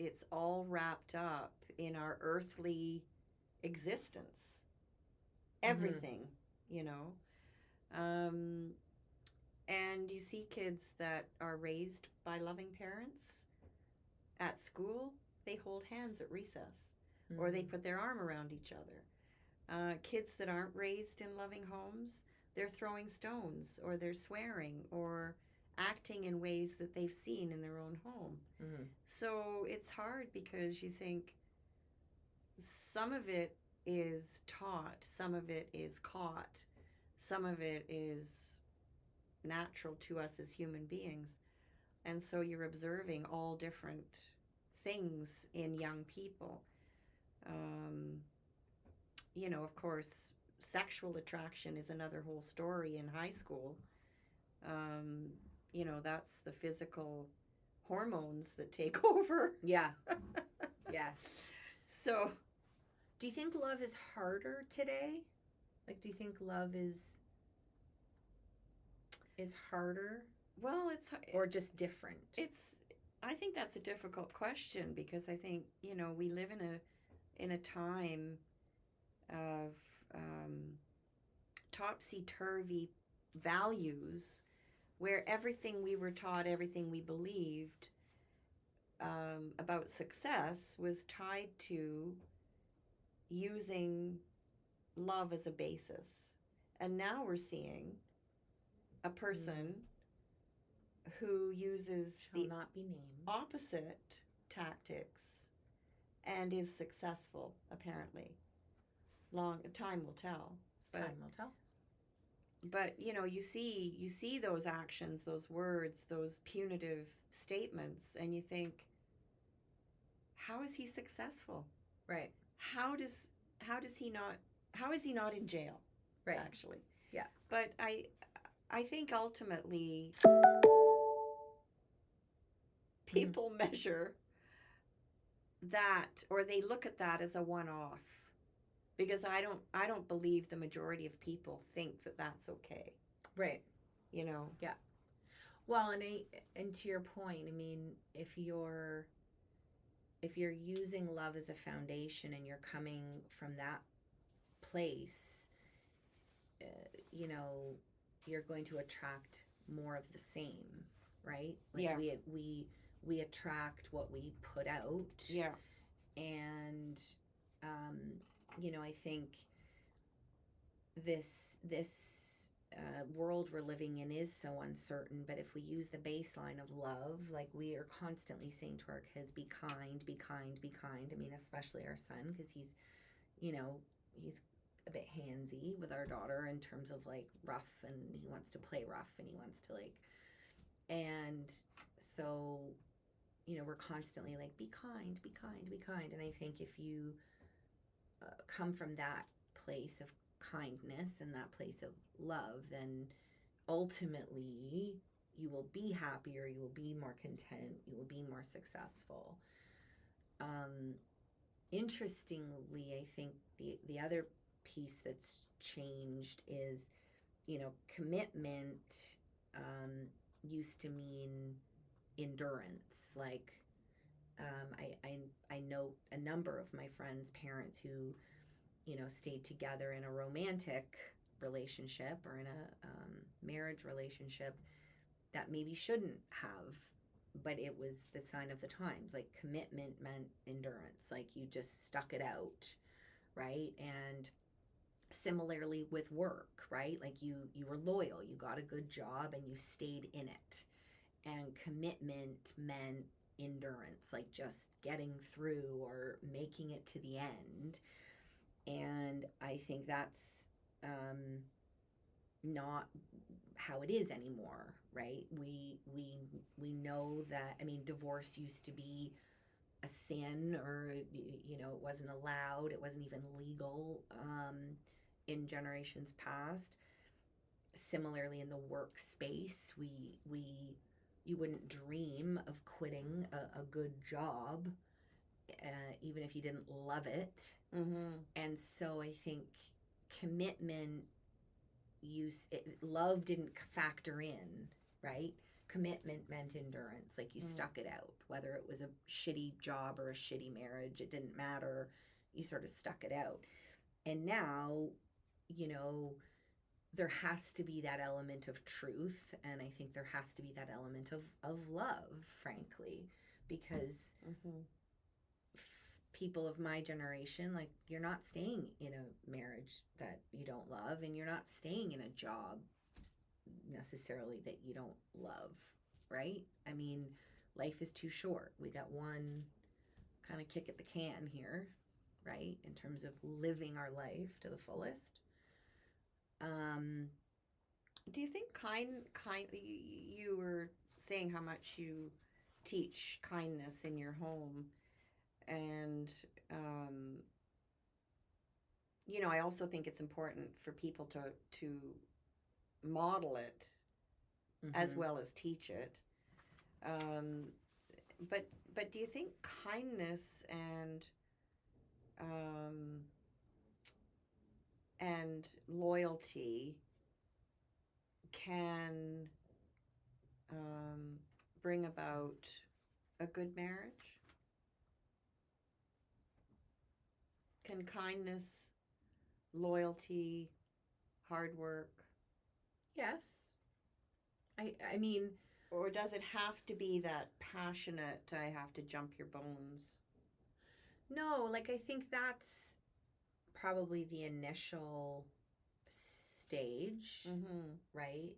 it's all wrapped up in our earthly existence. Everything, and you see kids that are raised by loving parents at school, they hold hands at recess, or they put their arm around each other. Kids that aren't raised in loving homes, they're throwing stones, or they're swearing, or acting in ways that they've seen in their own home. Mm-hmm. So it's hard because you think some of it is taught, some of it is caught, some of it is natural to us as human beings. And so you're observing all different things in young people. Um, of course, sexual attraction is another whole story in high school. Um, that's the physical hormones that take over. Yeah. Yes. So, do you think love is harder today? Like, do you think love is harder? Well, or just different? I think that's a difficult question because I think, we live in a time of topsy-turvy values where everything we were taught, everything we believed about success was tied to using love as a basis. And now we're seeing a person who uses Shall not be named. opposite tactics and is successful, apparently. Time will tell. Time will tell. But you see those actions, those words, those punitive statements, and you think, how is he successful? Right. How is he not in jail? Right. Actually. Yeah. But I think ultimately people measure that, or they look at that as a one-off, because I don't believe the majority of people think that that's okay. Right. Yeah. Well, and to your point, I mean, if you're using love as a foundation and you're coming from that place, you're going to attract more of the same, right? Like yeah. We attract what we put out. Yeah. And I think this world we're living in is so uncertain, but if we use the baseline of love, like we are constantly saying to our kids, be kind, be kind, be kind. I mean, especially our son, because he's a bit handsy with our daughter in terms of like rough, and he wants to play rough, and he wants to and so we're constantly like, be kind, be kind, be kind. And I think if you come from that place of kindness and that place of love, then ultimately you will be happier, you will be more content, you will be more successful. Interestingly, I think the other piece that's changed is, commitment used to mean endurance. Like, I know a number of my friends' parents who, stayed together in a romantic relationship or in a marriage relationship that maybe shouldn't have, but it was the sign of the times. Like, commitment meant endurance. Like, you just stuck it out, right? And similarly with work, right? Like, you were loyal, you got a good job, and you stayed in it. And commitment meant endurance, like just getting through or making it to the end. And I think that's not how it is anymore, right? We know that, I mean, divorce used to be a sin, or it wasn't allowed, it wasn't even legal in generations past. Similarly, in the workspace, you wouldn't dream of quitting a good job, even if you didn't love it. Mm-hmm. And so I think commitment, love didn't factor in, right? Commitment meant endurance, like you stuck it out. Whether it was a shitty job or a shitty marriage, it didn't matter. You sort of stuck it out. And now, there has to be that element of truth, and I think there has to be that element of love, frankly, because people of my generation, like, you're not staying in a marriage that you don't love, and you're not staying in a job necessarily that you don't love, right? I mean, life is too short. We got one kind of kick at the can here, right? In terms of living our life to the fullest. Do you think you were saying how much you teach kindness in your home, and I also think it's important for people to model it as well as teach it. But do you think kindness and loyalty can bring about a good marriage? Can kindness, loyalty, hard work? Yes. I mean, or does it have to be that passionate, I have to jump your bones? No, like I think that's probably the initial stage, right?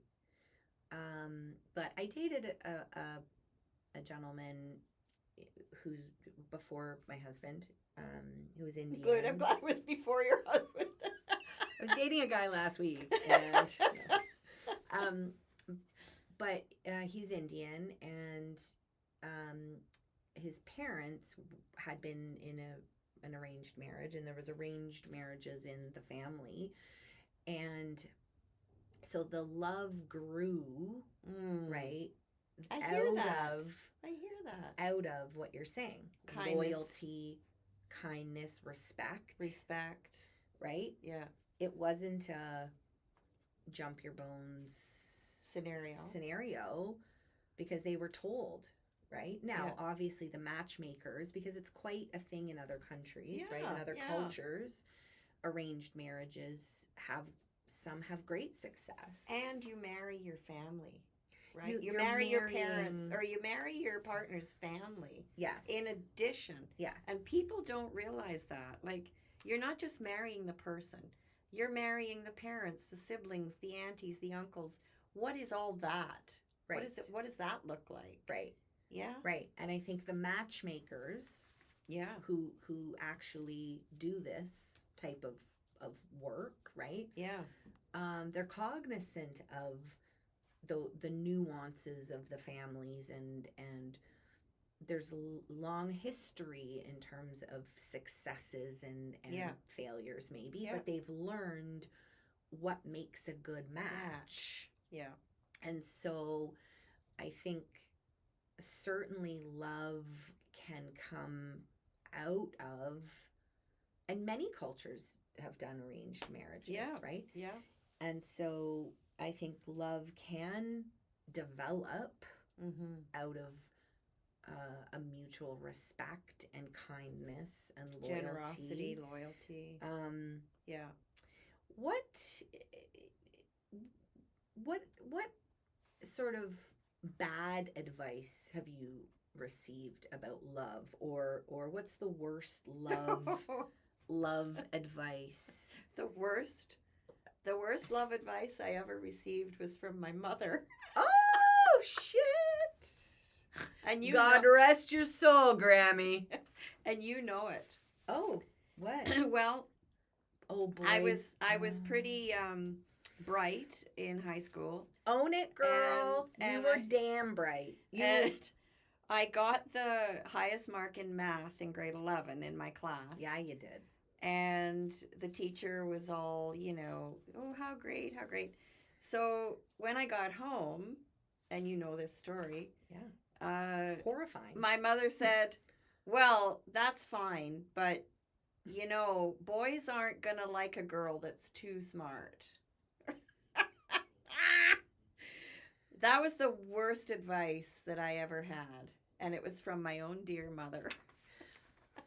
But I dated a gentleman who's before my husband, who was Indian. Good, I'm glad it was before your husband. I was dating a guy last week, and but he's Indian, and his parents had been in an arranged marriage, and there was arranged marriages in the family, and so the love grew, right? I hear that. Out of what you're saying. Kindness. Loyalty, kindness, respect. Right? Yeah. It wasn't a jump your bones scenario because they were told, right? Now, obviously the matchmakers, because it's quite a thing in other countries, right? In other cultures, arranged marriages some have great success. And you marry your family, right? You marry your parents, or you marry your partner's family. Yes. In addition. Yes. And people don't realize that. Like, you're not just marrying the person. You're marrying the parents, the siblings, the aunties, the uncles. What is all that? Right. What does that look like? Right. Yeah. Right. And I think the matchmakers who actually do this type of work, right? Yeah. They're cognizant of the nuances of the families, and there's a long history in terms of successes and failures maybe, but they've learned what makes a good match. Yeah. And so I think certainly love can come out of, and many cultures have done arranged marriages, right? Yeah. And so I think love can develop out of a mutual respect and kindness and loyalty. Generosity, loyalty. Yeah. What sort of bad advice have you received about love, or what's the worst love advice? The worst love advice I ever received was from my mother. Oh shit! And God rest your soul, Grammy. And you know it. Oh, what? Well, oh boys. I was pretty bright in high school. Own it, girl. And you were damn bright. And I got the highest mark in math in grade 11 in my class. Yeah, you did. And the teacher was all, oh, how great, how great. So when I got home, and you know this story. Yeah. It's horrifying. My mother said, well, that's fine, but, boys aren't going to like a girl that's too smart. That was the worst advice that I ever had. And it was from my own dear mother.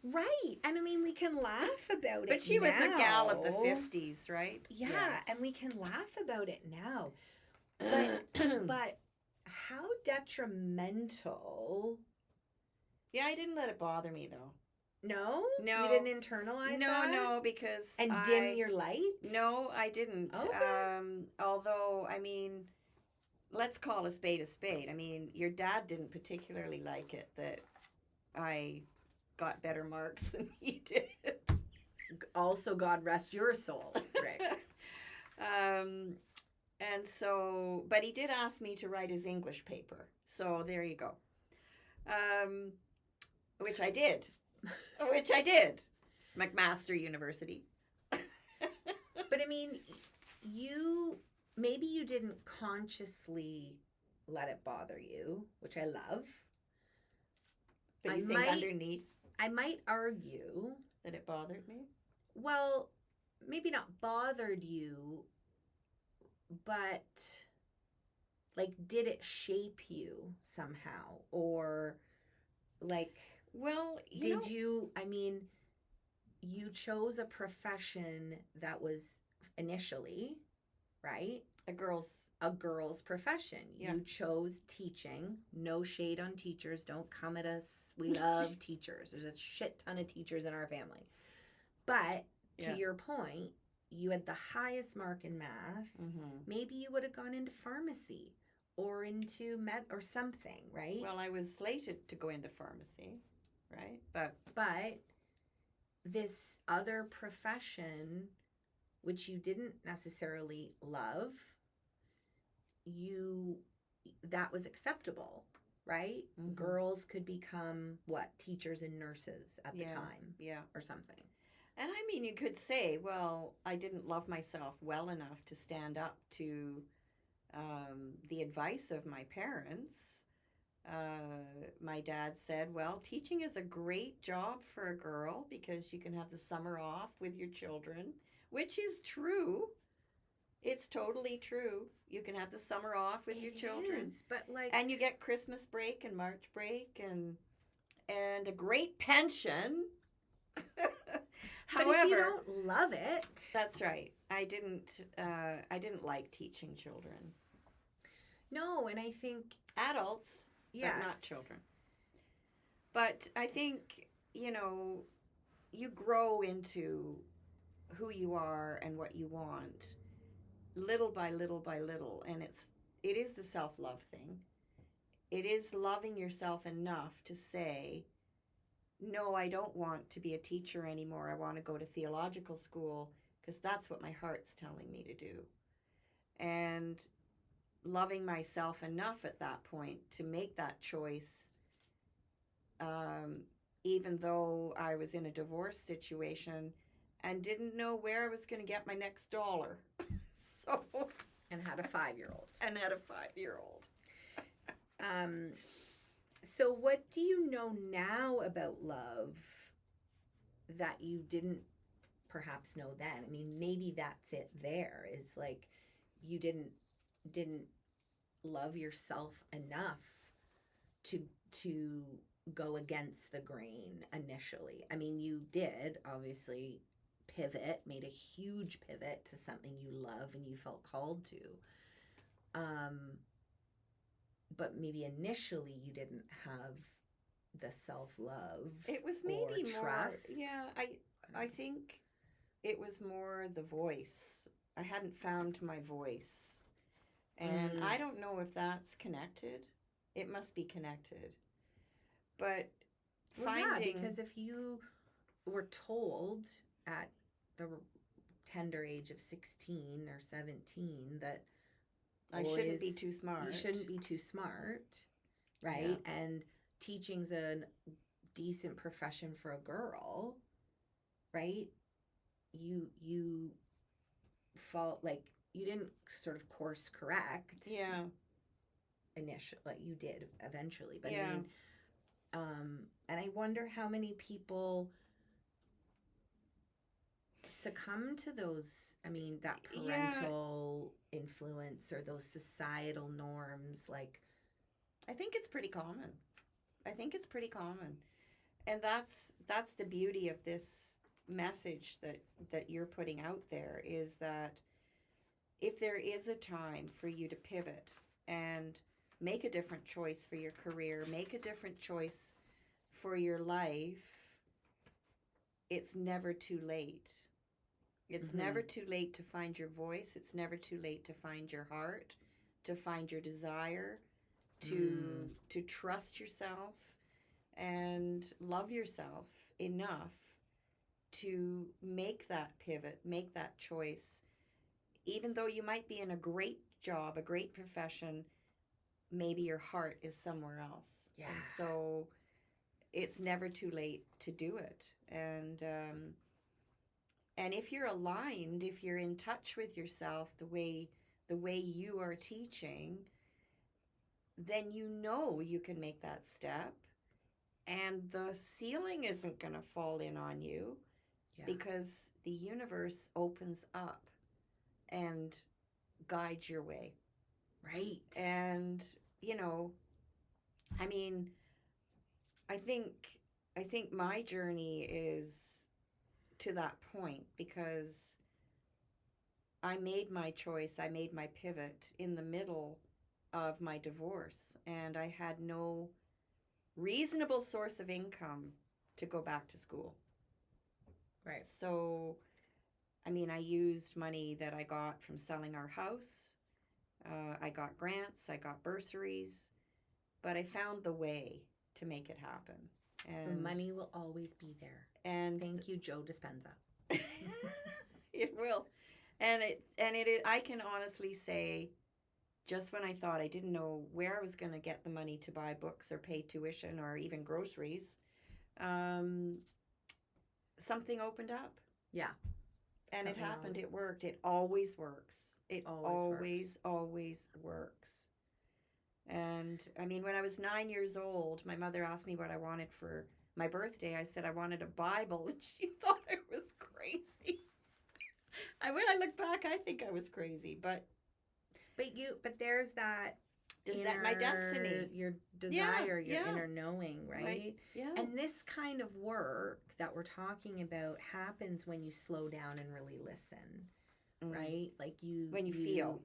Right. And I mean, we can laugh about it But she was a gal of the 50s, right? Yeah. And we can laugh about it now. But how detrimental. Yeah, I didn't let it bother me, though. No? You didn't internalize that? No, because And dim your light? No, I didn't. Okay. Although, I mean, let's call a spade a spade. I mean, your dad didn't particularly like it that I got better marks than he did. Also, God rest your soul, Rick. And so, but he did ask me to write his English paper. So there you go. Which I did. Which I did. McMaster University. But I mean, maybe you didn't consciously let it bother you, which I love. But you think underneath I might argue that it bothered me? Well, maybe not bothered you, but like, did it shape you somehow? Or like, well, I mean, you chose a profession that was initially, right? A girl's profession. Yeah. You chose teaching. No shade on teachers. Don't come at us. We love teachers. There's a shit ton of teachers in our family. But to your point, you had the highest mark in math. Mm-hmm. Maybe you would have gone into pharmacy or into med or something, right? Well, I was slated to go into pharmacy, right? But this other profession, which you didn't necessarily love, that was acceptable, right? Mm-hmm. Girls could become teachers and nurses at the time, or something. And I mean, you could say, well, I didn't love myself well enough to stand up to the advice of my parents. My dad said, well, teaching is a great job for a girl because you can have the summer off with your children, which is true. It's totally true. You can have the summer off with your children. But and you get Christmas break and March break and a great pension. However, but if you don't love it, that's right. I didn't like teaching children. No, and I think adults, but not children. But I think, you grow into who you are and what you want little by little by little, and it is the self-love thing. It is loving yourself enough to say, no, I don't want to be a teacher anymore. I want to go to theological school because that's what my heart's telling me to do. And loving myself enough at that point to make that choice, even though I was in a divorce situation and didn't know where I was going to get my next dollar. And had a 5-year-old. So what do you know now about love that you didn't perhaps know then? I mean, maybe that's it there, is like you didn't love yourself enough to go against the grain initially. I mean, you did obviously made a huge pivot to something you love and you felt called to. But maybe initially you didn't have the self-love. It was maybe or trust. More, yeah, I think it was more the voice. I hadn't found my voice. And I don't know if that's connected. It must be connected. But because if you were told at the tender age of 16 or 17 that I shouldn't be too smart. You shouldn't be too smart, right? Yeah. And teaching's a decent profession for a girl, right? You felt like you didn't sort of course correct. Yeah. Initially, like you did eventually, but yeah. I mean, and I wonder how many people succumb to those, that parental influence or those societal norms. Like, I think it's pretty common. And that's the beauty of this message that you're putting out there, is that if there is a time for you to pivot and make a different choice for your career, make a different choice for your life, it's never too late. It's never too late to find your voice. It's never too late to find your heart, to find your desire, to trust yourself and love yourself enough to make that pivot, make that choice. Even though you might be in a great job, a great profession, maybe your heart is somewhere else. Yeah. And so it's never too late to do it. And if you're aligned, if you're in touch with yourself the way you are teaching, then you know you can make that step, and the ceiling isn't going to fall in on you, because the universe opens up and guides your way. Right. And, you know, I mean, I think my journey is to that point, because I made my choice, I made my pivot in the middle of my divorce, and I had no reasonable source of income to go back to school. Right. So, I mean, I used money that I got from selling our house. I got grants, I got bursaries, but I found the way to make it happen. And the money will always be there. And thank you, Joe Dispenza. It will. And it is, I can honestly say, just when I thought I didn't know where I was going to get the money to buy books or pay tuition or even groceries, something opened up. Yeah. And it happened. It worked. It always works. It always works. And I mean, when I was 9 years old, my mother asked me what I wanted for my birthday. I said I wanted a Bible, and she thought I was crazy. When I look back, I think I was crazy, but there's that. Is that my destiny? Your desire, your inner knowing, right? Yeah. And this kind of work that we're talking about happens when you slow down and really listen, right? Like when you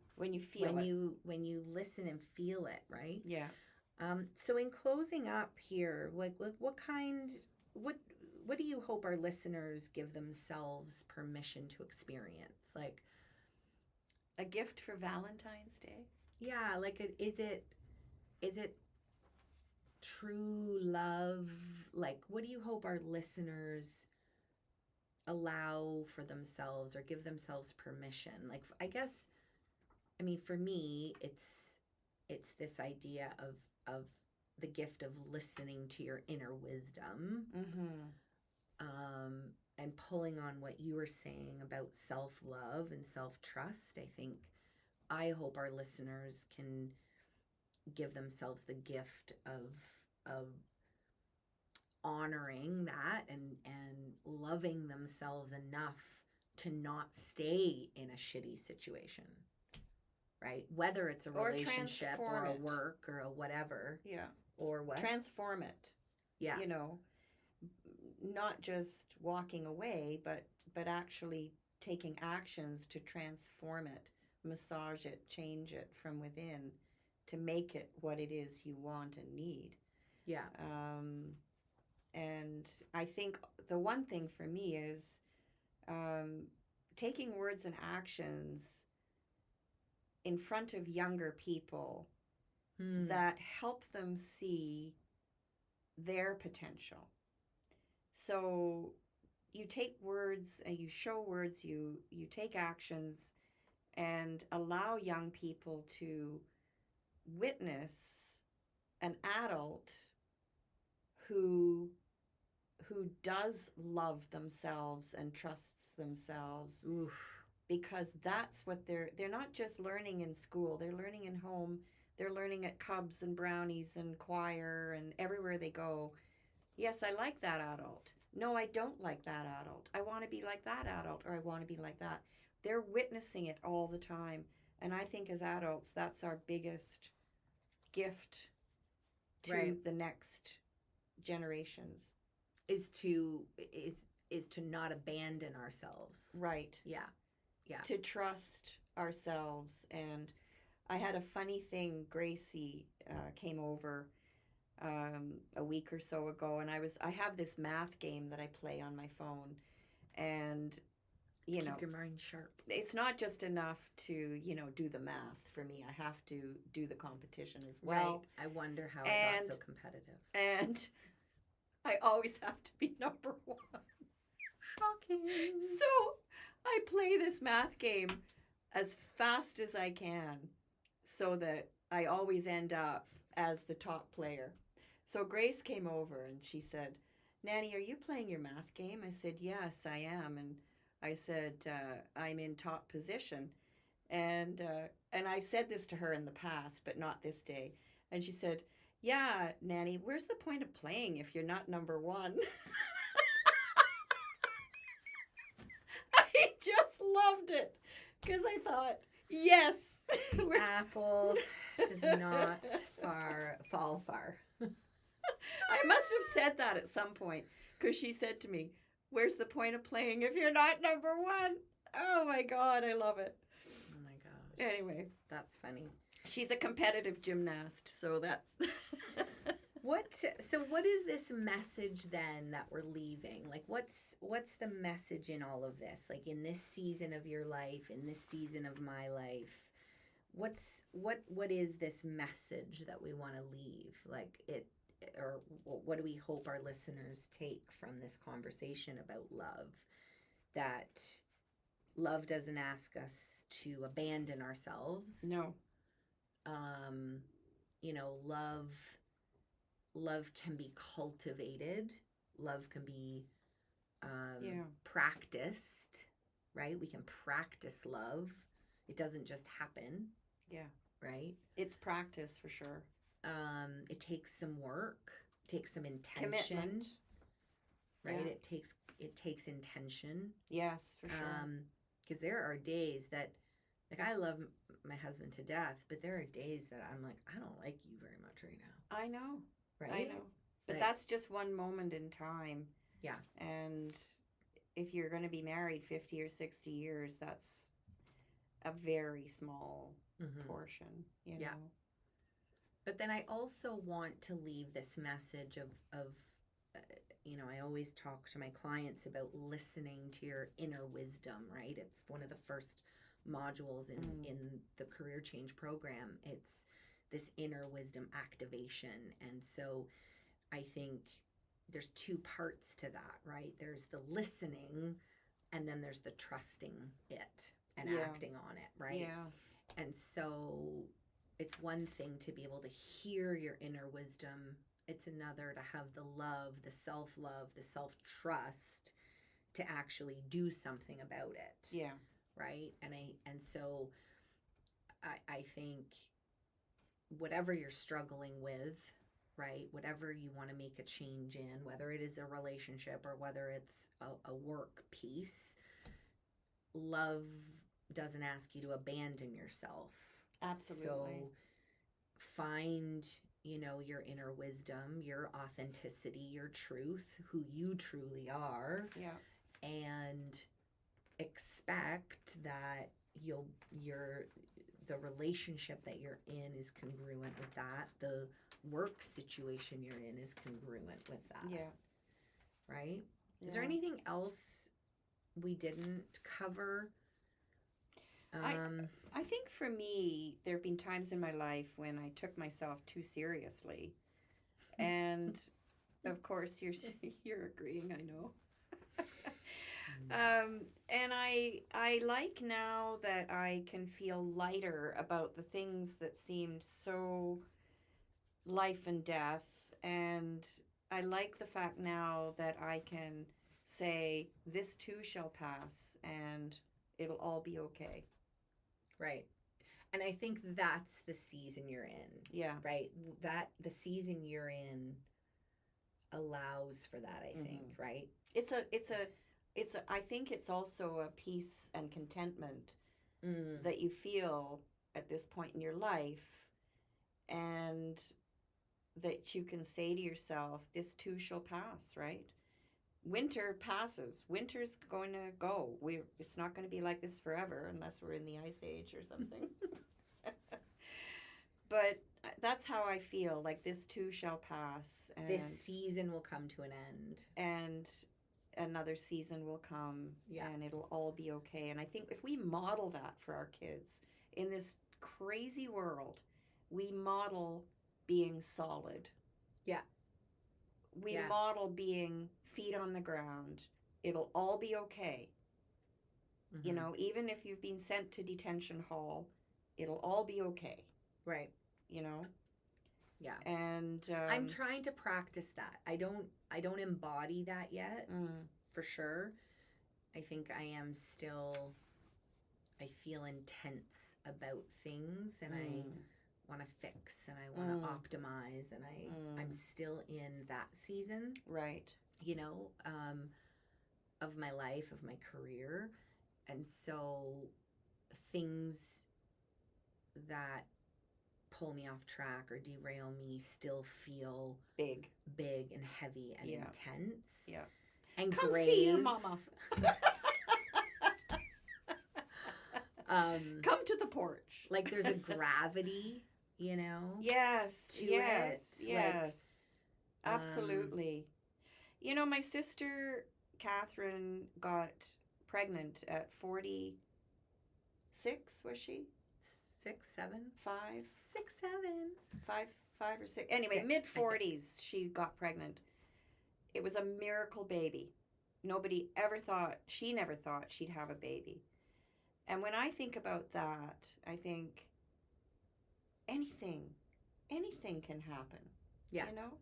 listen and feel it, right? Yeah. So in closing up here, what do you hope our listeners give themselves permission to experience? Like a gift for Valentine's Day? Yeah, like is it true love? Like, what do you hope our listeners allow for themselves or give themselves permission? Like, I guess, I mean, for me, it's this idea of the gift of listening to your inner wisdom, and pulling on what you were saying about self-love and self-trust. I hope our listeners can give themselves the gift of honoring that and loving themselves enough to not stay in a shitty situation, right? Whether it's a relationship or a work or a whatever. Yeah. Or what? Transform it. Yeah. You know, not just walking away, but actually taking actions to transform it, massage it, change it from within to make it what it is you want and need. Yeah. And I think the one thing for me is taking words and actions in front of younger people that help them see their potential. So you take words and you show words, you take actions and allow young people to witness an adult who does love themselves and trusts themselves. Oof. Because that's what they're not just learning in school, they're learning in home, they're learning at Cubs and Brownies and choir and everywhere they go. Yes, I like that adult. No, I don't like that adult. I want to be like that adult, or I want to be like that. They're witnessing it all the time. And I think as adults, that's our biggest gift to the next generations. Is to not abandon ourselves. Right. Yeah. Yeah. To trust ourselves. And I had a funny thing. Gracie came over a week or so ago, and I have this math game that I play on my phone, and you know, keep your mind sharp. it's not just enough to, do the math for me. I have to do the competition as well. Right. I wonder how it And got so competitive. and I always have to be number one. Shocking. So I play this math game as fast as I can so that I always end up as the top player. So Grace came over and she said, Nanny, are you playing your math game? I said, yes, I am. And I said, I'm in top position. And I've said this to her in the past, but not this day. And she said, yeah, Nanny, where's the point of playing if you're not number one? I just loved it because I thought, yes. Apple does not fall far. I must have said that at some point because she said to me, where's the point of playing if you're not number one? Oh my God, I love it. Oh my gosh. Anyway. That's funny. She's a competitive gymnast, so that's... So what is this message then that we're leaving? Like what's the message in all of this? Like in this season of your life, in this season of my life, what is this message that we want to leave? Like or what do we hope our listeners take from this conversation about love? That love doesn't ask us to abandon ourselves. No. Love can be cultivated. Love can be practiced, right? We can practice love. It doesn't just happen. Yeah. Right? It's practice for sure. It takes some work. It takes some intention. Commitment. Right? Yeah. It takes intention. Yes, for sure. Because there are days that, like, I love my husband to death, but there are days that I'm like, I don't like you very much right now. I know. Right? I know. But that's just one moment in time. Yeah. And if you're going to be married 50 or 60 years, that's a very small portion, you know. But then I also want to leave this message of I always talk to my clients about listening to your inner wisdom, right? It's one of the first modules in the career change program. It's this inner wisdom activation. And so I think there's two parts to that, right? There's the listening and then there's the trusting it and acting on it, right? Yeah. And so it's one thing to be able to hear your inner wisdom. It's another to have the love, the self-love, the self-trust to actually do something about it. Yeah. Right? And so I think whatever you're struggling with, right? Whatever you want to make a change in, whether it is a relationship or whether it's a work piece, love doesn't ask you to abandon yourself. Absolutely. So find, your inner wisdom, your authenticity, your truth, who you truly are. Yeah. And expect that the relationship that you're in is congruent with that. The work situation you're in is congruent with that. Yeah. Right? Yeah. Is there anything else we didn't cover? I think for me, there have been times in my life when I took myself too seriously. And of course, you're agreeing, I know. And I like now that I can feel lighter about the things that seemed so life and death. And I like the fact now that I can say, this too shall pass and it'll all be okay. Right. And I think that's the season you're in. Yeah. Right? That the season you're in allows for that, I think, right? I think it's also a peace and contentment that you feel at this point in your life, and that you can say to yourself, this too shall pass, right? Winter passes. Winter's going to go. It's not going to be like this forever unless we're in the Ice Age or something. But that's how I feel, like this too shall pass. And this season will come to an end. another season will come Yeah. and it'll all be okay. And I think if we model that for our kids in this crazy world, we model being solid. Yeah. We Yeah. model being feet on the ground. It'll all be okay. Mm-hmm. You know, even if you've been sent to detention hall, it'll all be okay. Right. You know? Yeah. And I'm trying to practice that. I don't embody that yet, for sure. I think I am still, I feel intense about things, and I want to fix, and I want to optimize, and I'm still in that season. Right. You know, of my life, of my career. And so things that pull me off track or derail me still feel big and heavy and intense. Yeah. And come grave. see you, Mama. Come to the porch. Like there's a gravity, you know? Yes. To yes. it. Yes. Like, absolutely. You know, my sister Catherine got pregnant at 46, was she? 6, 7? 5? 6, 7. 5 or 6. Anyway, mid-40s she got pregnant. It was a miracle baby. Nobody ever thought, she never thought she'd have a baby. And when I think about that, I think anything can happen. Yeah. You know?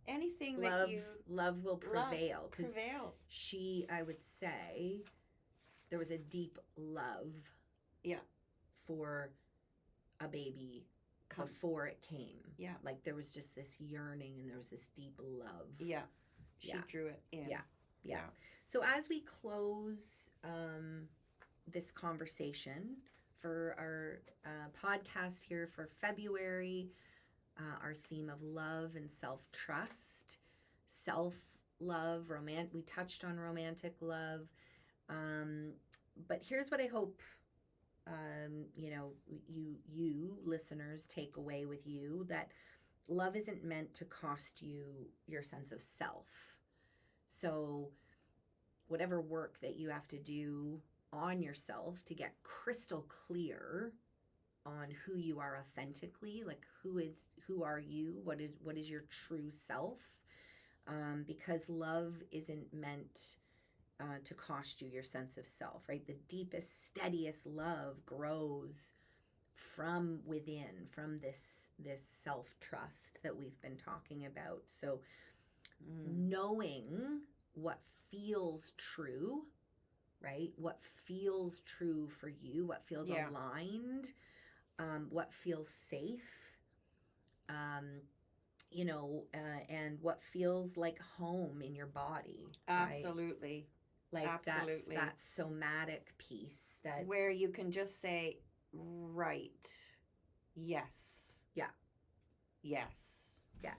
Anything love, that you... Love will prevail. Prevails. She, I would say, there was a deep love for a baby before it came. Yeah. Like there was just this yearning and there was this deep love. Yeah. She drew it in. Yeah. So as we close this conversation for our podcast here for February, our theme of love and self-trust, self-love, we touched on romantic love. But here's what I hope, you know, you listeners take away with you, that love isn't meant to cost you your sense of self. So whatever work that you have to do on yourself to get crystal clear on who you are authentically, like who are you, what is your true self, because love isn't meant to cost you your sense of self, right? The deepest, steadiest love grows from within, from this self-trust that we've been talking about. So knowing what feels true, right? What feels true for you, what feels aligned, what feels safe, you know, and what feels like home in your body. Absolutely. Right? Like absolutely. That somatic piece that where you can just say, right, yes. Yeah. Yes. Yeah.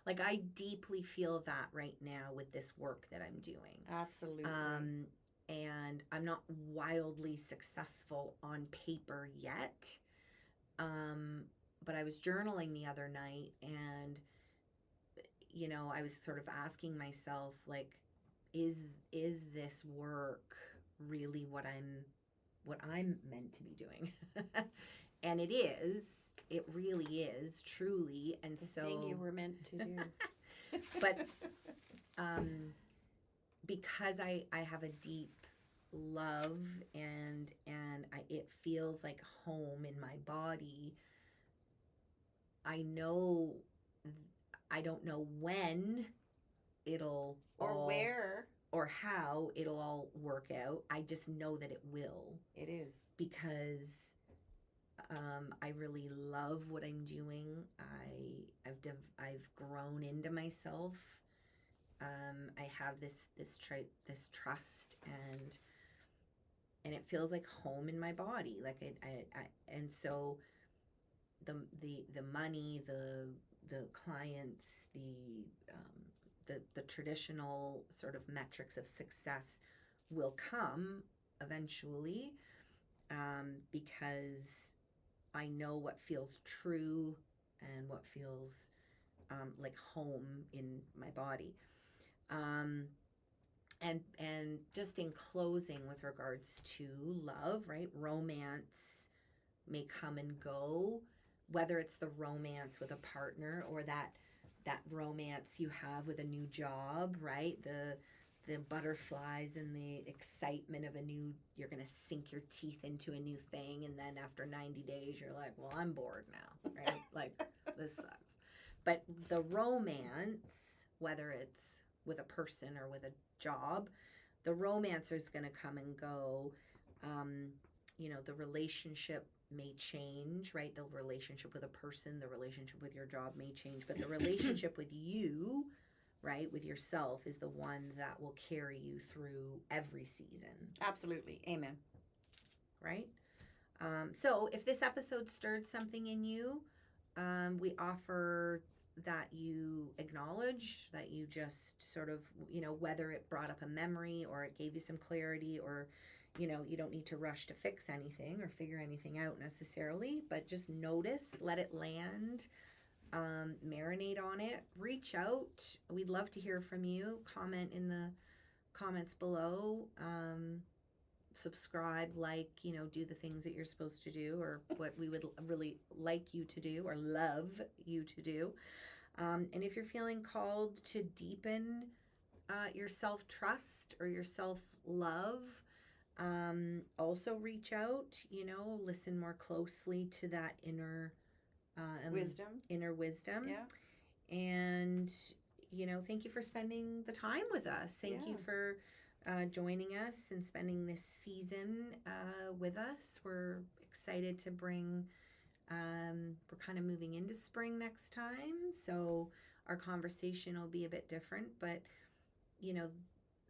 Like I deeply feel that right now with this work that I'm doing. Absolutely. And I'm not wildly successful on paper yet. But I was journaling the other night and, you know, I was sort of asking myself, like, is this work really what I'm meant to be doing? And it is. It really is, truly. And the so thing you were meant to do. But because I have a deep love and it feels like home in my body, I know, I don't know when it'll or where or how it'll all work out. I just know that it will. It is. Because I really love what I'm doing. I've grown into myself. I have this trust and it feels like home in my body. Like I and so the money, the clients, the traditional sort of metrics of success will come eventually, because I know what feels true and what feels like home in my body. And just in closing with regards to love, right? Romance may come and go, whether it's the romance with a partner or that romance you have with a new job, right? The butterflies and the excitement of you're going to sink your teeth into a new thing, and then after 90 days you're like, well, I'm bored now, right? Like, this sucks. But the romance, whether it's with a person or with a job, the romance is going to come and go. The relationship may change, right? The relationship with a person, the relationship with your job may change, but the relationship with you, right, with yourself, is the one that will carry you through every season. Absolutely. Amen. Right? So if this episode stirred something in you, we offer that you acknowledge, that you just sort of, whether it brought up a memory or it gave you some clarity, or, you don't need to rush to fix anything or figure anything out necessarily, but just notice, let it land, marinate on it, reach out. We'd love to hear from you. Comment in the comments below. Subscribe, do the things that you're supposed to do, or what we would really like you to do or love you to do. And if you're feeling called to deepen your self-trust or your self-love, also reach out, listen more closely to that inner wisdom. Yeah. And, thank you for spending the time with us. Thank you for joining us and spending this season with us. We're excited to bring, we're kind of moving into spring next time, so our conversation will be a bit different, but,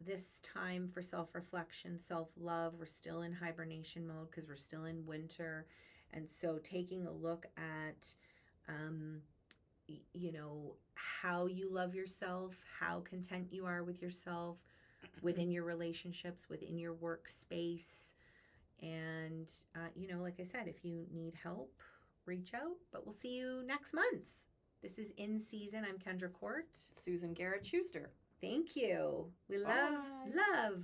this time for self-reflection, self-love, we're still in hibernation mode because we're still in winter. And so taking a look at, how you love yourself, how content you are with yourself, within your relationships, within your workspace. And, like I said, if you need help, reach out. But we'll see you next month. This is In Season. I'm Kendra Court. Susan Garrett Schuster. Thank you. We love